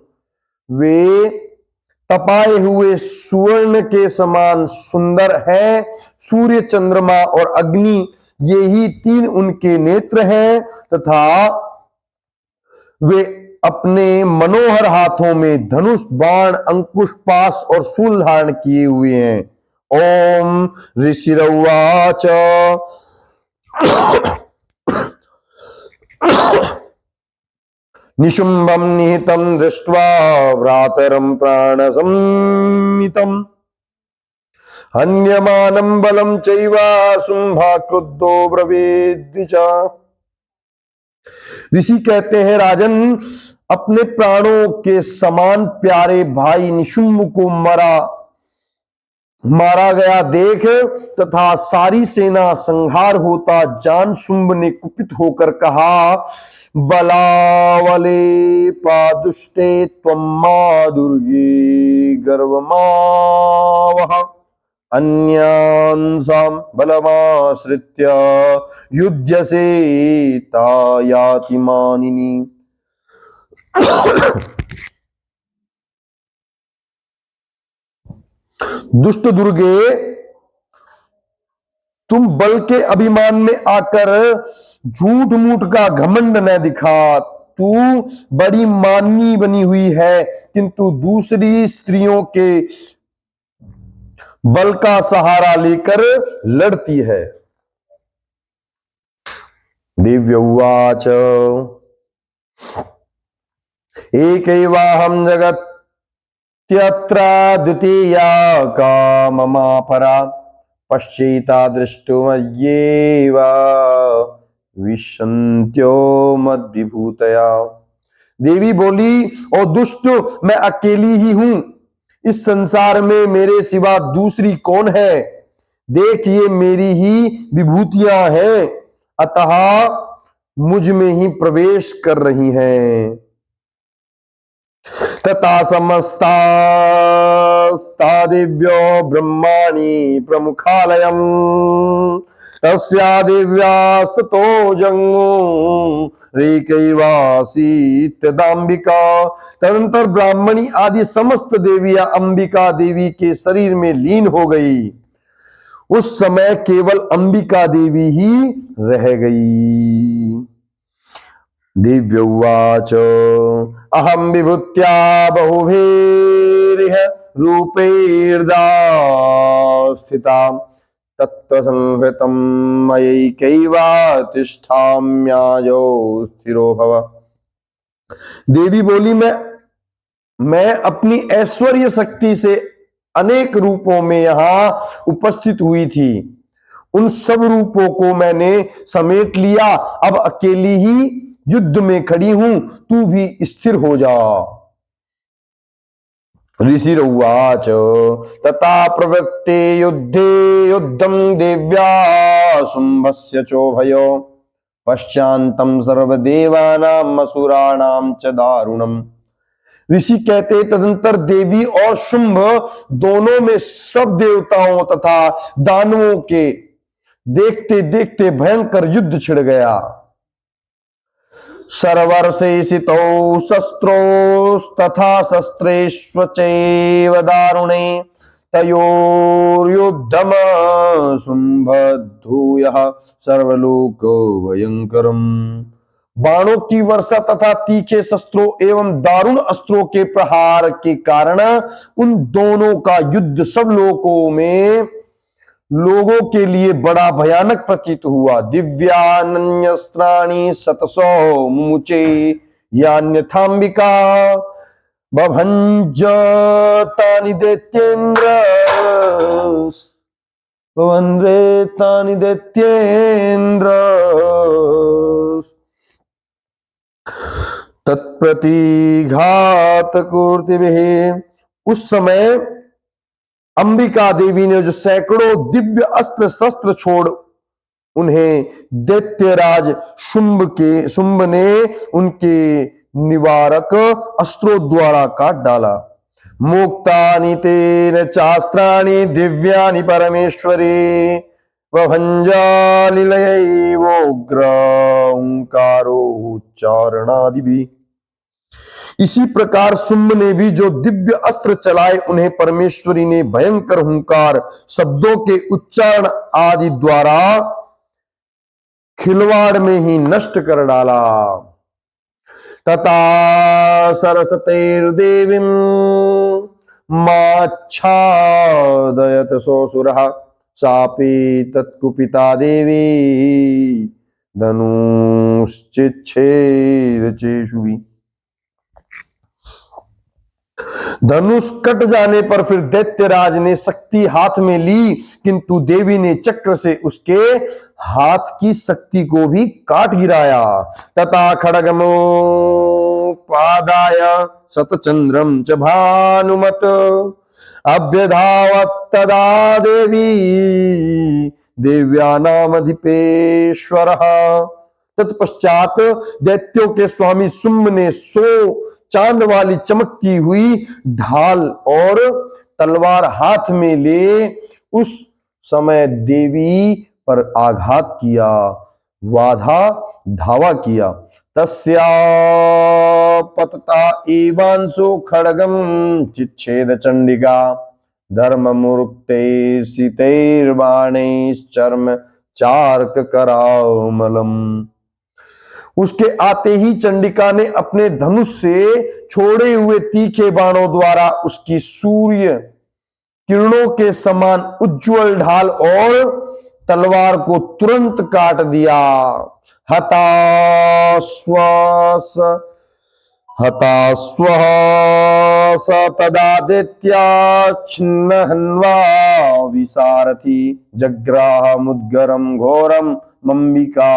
वे तपाए हुए सुवर्ण के समान सुंदर है। सूर्य चंद्रमा और अग्नि ये ही 3 उनके नेत्र हैं तथा वे अपने मनोहर हाथों में धनुष बाण अंकुश पाश और शूल धारण किए हुए हैं। ओम ऋषिरवाच निशुंभं निहितं दृष्ट्वा भ्रातरं प्राणसंमितम् हन्यमानं बलं चैव शुंभा क्रुद्धो ब्रवीद्विचा। ऋषि कहते हैं, राजन, अपने प्राणों के समान प्यारे भाई निशुंभ को मारा गया देख तथा सारी सेना संहार होता जान शुंभ ने कुपित होकर कहा, बलावले पादुष्टे त्वं मा दुर्गे गर्वमावह अन्यांसां बलमाश्रित्य युध्यसे तायाति मानिनी। दुष्ट दुर्गे, तुम बल के अभिमान में आकर झूठ मूठ का घमंड न दिखा। तू बड़ी माननी बनी हुई है किंतु दूसरी स्त्रियों के बल का सहारा लेकर लड़ती है। दिव्य उवाच एकैवाहं जगत् त्यत्र द्वितीया का ममा परा पश्चिता दृष्टुमय्येव विशन्त्यो मद्विभूतया। देवी बोली, ओ दुष्ट, मैं अकेली ही हूं, इस संसार में मेरे सिवा दूसरी कौन है? देख, ये मेरी ही विभूतियां हैं, अतः मुझ में ही प्रवेश कर रही हैं। तथा समस्ता दिव्यो ब्रह्माणि प्रमुखालयम् तस्या दिव्यास्ततो जंगू रेकैवासीत्यदाम्बिका। तदंतर ब्राह्मणी आदि समस्त देवियां अंबिका देवी के शरीर में लीन हो गई। उस समय केवल अंबिका देवी ही रह गई। दिव्य उवाच अहम विभूत्या बहुभिरिह रूपैर्दा स्थिता तत्त्वसंहृतं मयैकैवा तिष्ठाम्याजो स्थिरो भव। देवी बोली, मैं अपनी ऐश्वर्य शक्ति से अनेक रूपों में यहां उपस्थित हुई थी। उन सब रूपों को मैंने समेट लिया, अब अकेली ही युद्ध में खड़ी हूं, तू भी स्थिर हो जा। ऋषिरुवाच तथा प्रवृत्ते युद्धे युद्धं देव्या शुंभस्य चोभयो पश्चान्तं सर्वदेवानां असुराणां च दारुणम्। ऋषि कहते, तदंतर देवी और शुंभ दोनों में सब देवताओं तथा दानवों के देखते देखते भयंकर युद्ध छिड़ गया। सर्वर्षेषितौ शस्त्रोस्तथा शस्त्रेष्वचैव दारुणे तयोर्युद्धम शुंभद्धूयः सर्वलोको भयंकरम्। बाणों की वर्षा तथा तीखे शस्त्रों एवं दारुण अस्त्रों के प्रहार के कारण उन दोनों का युद्ध सब लोगों के लिए बड़ा भयानक प्रतीत हुआ। दिव्यान्यस्त्राणि शतसो मुचे यान्यथाम्बिका बभंजतानि दैत्येन्द्र तत्प्रतिघातकृतिभिः। उस समय अंबिका देवी ने जो सैकड़ों दिव्य अस्त्र शस्त्र छोड़ उन्हें दैत्यराज शुंभ ने उनके निवारक अस्त्रों द्वारा काट डाला। मुक्तानि तेन चास्त्राणि दिव्यानि परमेश्वरी वभंजालिलयैवोग्र ओंकारोच्चारणादिभिः। इसी प्रकार शुंभ ने भी जो दिव्य अस्त्र चलाए उन्हें परमेश्वरी ने भयंकर हुंकार शब्दों के उच्चारण आदि द्वारा खिलवाड़ में ही नष्ट कर डाला। तथा सरसतेर्देवीं माच्छादयत सोऽसुरः सापि तत्कुपिता देवी धनुश्चिच्छेदचेषुभिः। धनुष कट जाने पर फिर दैत्यराज ने शक्ति हाथ में ली, किंतु देवी ने चक्र से उसके हाथ की शक्ति को भी काट गिराया। तथा खड्गमोपादाय शतचंद्रम च भानुमत अभ्यधावत तदा देवी देव्यानामधिपेश्वरः। तत्पश्चात दैत्यों के स्वामी शुंभ ने 100 चांद वाली चमकती हुई ढाल और तलवार हाथ में ले उस समय देवी पर आघात किया, धावा किया। तस्या पतता एवांशो खड्गम चिच्छेद चंडिका धर्ममूर्ते सीतैर्बाणैश्चर्म चार्क करामलम। उसके आते ही चंडिका ने अपने धनुष से छोड़े हुए तीखे बाणों द्वारा उसकी सूर्य किरणों के समान उज्जवल ढाल और तलवार को तुरंत काट दिया। हताश्वास हतास्वः स तदादित्याच्छिन्नहन्वा विसारथि जग्राह मुद्गरम घोरम मम्बिका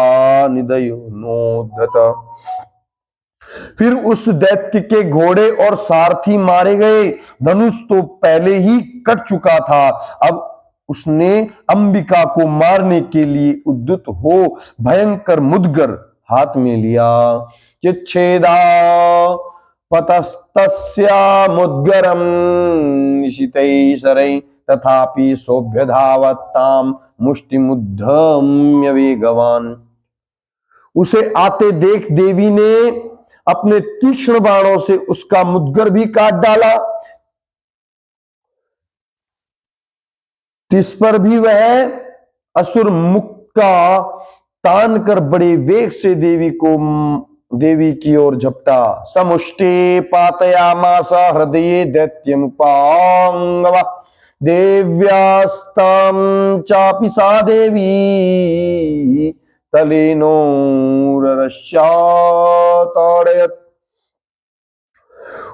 निदयो नोद्धत। फिर उस दैत्य के घोड़े और सारथी मारे गए। धनुष तो पहले ही कट चुका था, अब उसने अंबिका को मारने के लिए उद्युत हो भयंकर मुद्गर हाथ में लिया। चिच्छेदा पतस्तस्या मुद्गरम निशितै शरै तथापि सोभ्यधावत्ताम मुष्टिमुद्धम्य वेगवान। उसे आते देख देवी ने अपने तीक्ष्ण बाणों से उसका मुद्गर भी काट डाला। तिस पर भी वह असुर मुक्का तान कर बड़े वेग से देवी की ओर झपटा। समुष्टे पातयामास हृदये दैत्यमुपांगव देव्यास्तां चापि सा देवी तलेनोरस्याताड़यत्।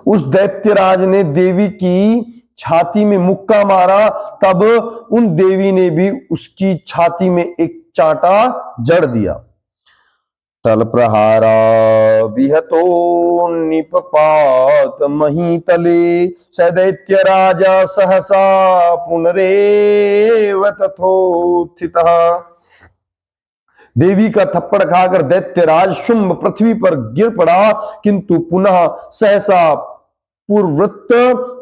उस दैत्यराज ने देवी की छाती में मुक्का मारा, तब उन देवी ने भी उसकी छाती में एक चांटा जड़ दिया। तल प्रहारा विहतो निपपात महीतले स दैत्य राजा सहसा पुनरेव तथोत्थितः। देवी का थप्पड़ खाकर दैत्यराज शुंभ पृथ्वी पर गिर पड़ा, किंतु पुनः सहसा पूर्ववृत्त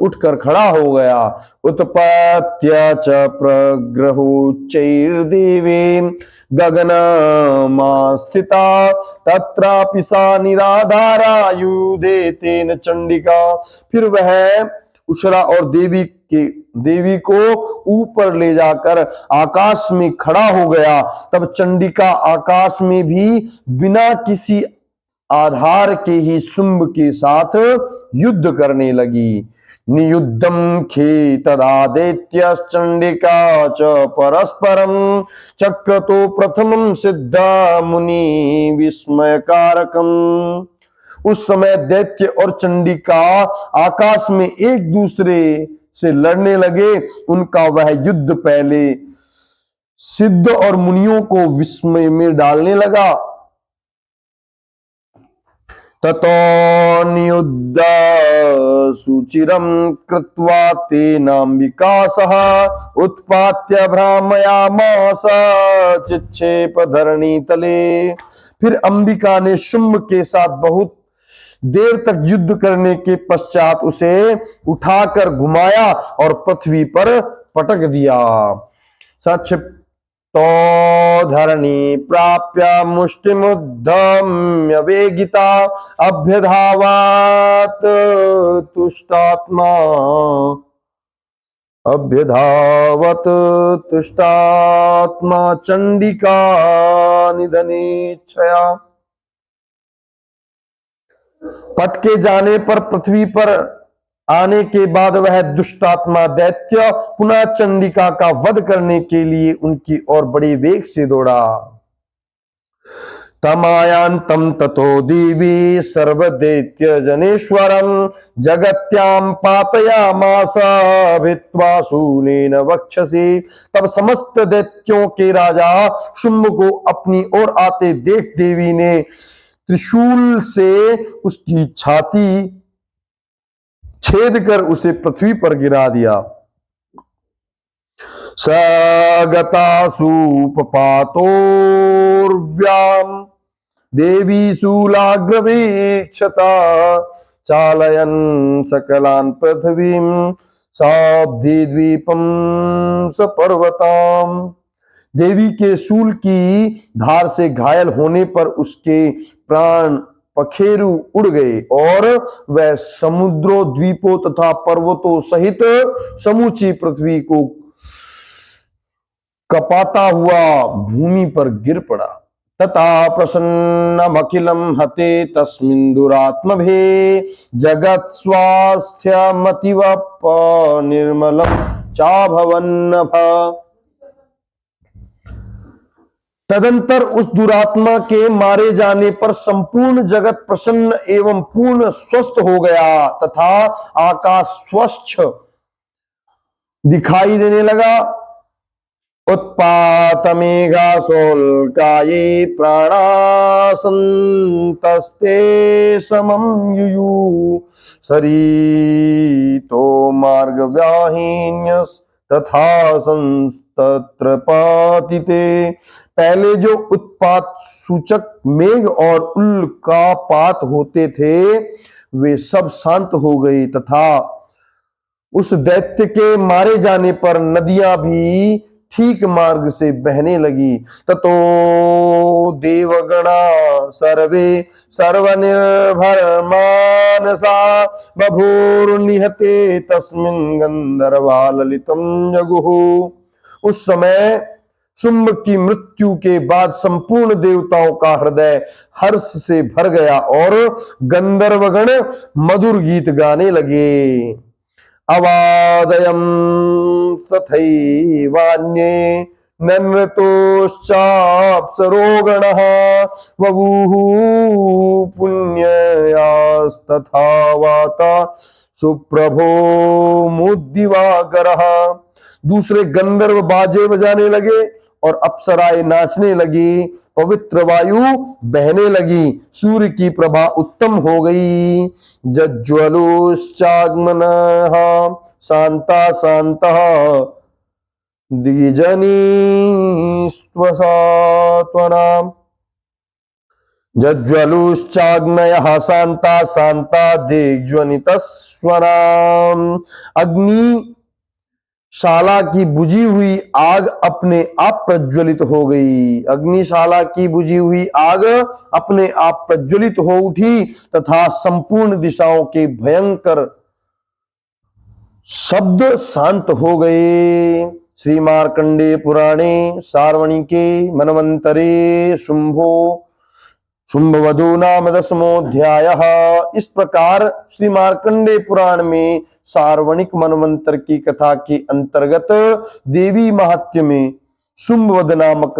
उठकर खड़ा हो गया। उत्पत्य च प्रग्रहोच्चैर्देवे गगनमास्थिता तत्रापि सा निराधारायुधे तेन चंडिका। फिर वह उछला और देवी को ऊपर ले जाकर आकाश में खड़ा हो गया। तब चंडिका आकाश में भी बिना किसी आधार के ही शुंभ के साथ युद्ध करने लगी। नियुद्धम खे तदादित्य चंडिका च परस्परम चक्रतो प्रथमम सिद्धा मुनि विस्मयकारकम। उस समय दैत्य और चंडिका आकाश में एक दूसरे से लड़ने लगे। उनका वह युद्ध पहले सिद्ध और मुनियों को विस्मय में डालने लगा। ततो नियुद्ध सुचिरम कृत्वा तेनाम्बिका सह उत्पात्य भ्रामयामास चिक्षेप धरणी तले। फिर अंबिका ने शुंभ के साथ बहुत देर तक युद्ध करने के पश्चात उसे उठाकर घुमाया और पृथ्वी पर पटक दिया। सच तो धरणी प्राप्य मुष्टिमुद्धम्य वेगिता अभ्यधावत तुष्टात्मा चंडिका निधनेच्छया। पटके जाने पर पृथ्वी पर आने के बाद वह दुष्टात्मा दैत्य पुनः चंडिका का वध करने के लिए उनकी ओर बड़े वेग से दौड़ा। तमायांतम ततो देवी सर्वदैत्य जनेश्वरम जगत्याम पातयामास भित्वा शूलेन वक्षसि। तब समस्त दैत्यों के राजा शुंभ को अपनी ओर आते देख देवी ने त्रिशूल से उसकी छाती छेद कर उसे पृथ्वी पर गिरा दिया। सगतासूपपातोर्व्याम देवी शूलाग्रवीक्षता चालयन् सकलान् पृथ्वीं साब्धि द्वीपं सपर्वताम्। देवी के शूल की धार से घायल होने पर उसके प्राण पखेरु उड़ गए और वह समुद्रों द्वीपों तथा पर्वतों सहित समूची पृथ्वी को कपाता हुआ भूमि पर गिर पड़ा। तथा प्रसन्नमखिलं हते तस्मिन् दुरात्मभे जगत् स्वास्थ्यमतीव निर्मलं चाभवन्नभ। तदंतर उस दुरात्मा के मारे जाने पर संपूर्ण जगत प्रसन्न एवं पूर्ण स्वस्थ हो गया तथा आकाश स्वच्छ दिखाई देने लगा। उत्पात मेघासोल्काये प्राणासंतस्ते समम युयु सरितो मार्ग व्याहीन्यस तथा संस्तत्र पातिते। पहले जो उत्पात सूचक मेघ और उल्कापात होते थे वे सब शांत हो गए तथा उस दैत्य के मारे जाने पर नदियां भी ठीक मार्ग से बहने लगी। ततो देवगणा सर्वे सर्वनिर्भर मानसा बभूर्निहते तस्मिन् गंधर्वा ललितम जगुः। उस समय शुंभ की मृत्यु के बाद संपूर्ण देवताओं का हृदय हर्ष से भर गया और गंधर्वगण मधुर गीत गाने लगे। अवादयम तथैवान्ये नृतोश्चाप्सरोगणः वभूः पुण्ययास्तथा वाता सुप्रभो मुद्दिवाकरः। दूसरे गंधर्व बाजे बजाने लगे और अप्सराएं नाचने लगी, पवित्र वायु बहने लगी, सूर्य की प्रभा उत्तम हो गई। जज्ज्वलोश्चाग्मनः शांता शांतः दिजनीस्त्वसात्वनाम्। जज्ज्वलोश्चाग्नयः शांता शांता दिग्ज्वनितस्वनाम्। अग्नि शाला की बुझी हुई आग अपने आप प्रज्वलित हो गई। अग्निशाला की बुझी हुई आग अपने आप प्रज्वलित हो उठी तथा संपूर्ण दिशाओं के भयंकर शब्द शांत हो गए। श्री मार्कंडेय पुराणे सार्वणिके मनवंतरे शुंभवधू नाम 10वां। इस प्रकार श्री मार्कंडेय पुराण में सार्वणिक मनवंतर की कथा के अंतर्गत देवी महात्म्य में शुंभवध नामक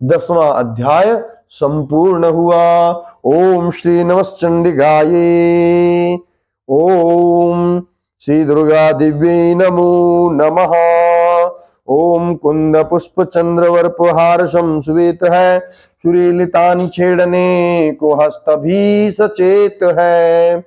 10वां अध्याय संपूर्ण हुआ। ओम श्री नमश्चंडिकाये। ओम श्री दुर्गा दिव्यै नमो नमः। ओम कुंद पुष्प चंद्रवर्पहार श्वेत है, सुरेलितान छेड़ने को हस्त भी सचेत है।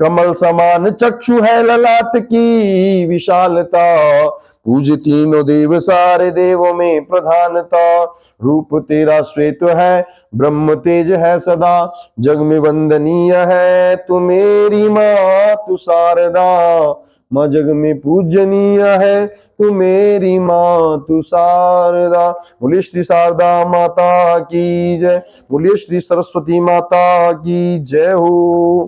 कमल समान चक्षु है ललाट की विशालता, पूज तीनों देव सारे देवों में प्रधानता। रूप तेरा श्वेत है, ब्रह्म तेज है सदा, जग में वंदनीय है तू मेरी माँ तू शारदा। माँ जग में पूजनीय है तू मेरी माँ तू शारदा। बोलिए श्री शारदा माता की जय, बोलिए श्री सरस्वती माता की जय हो।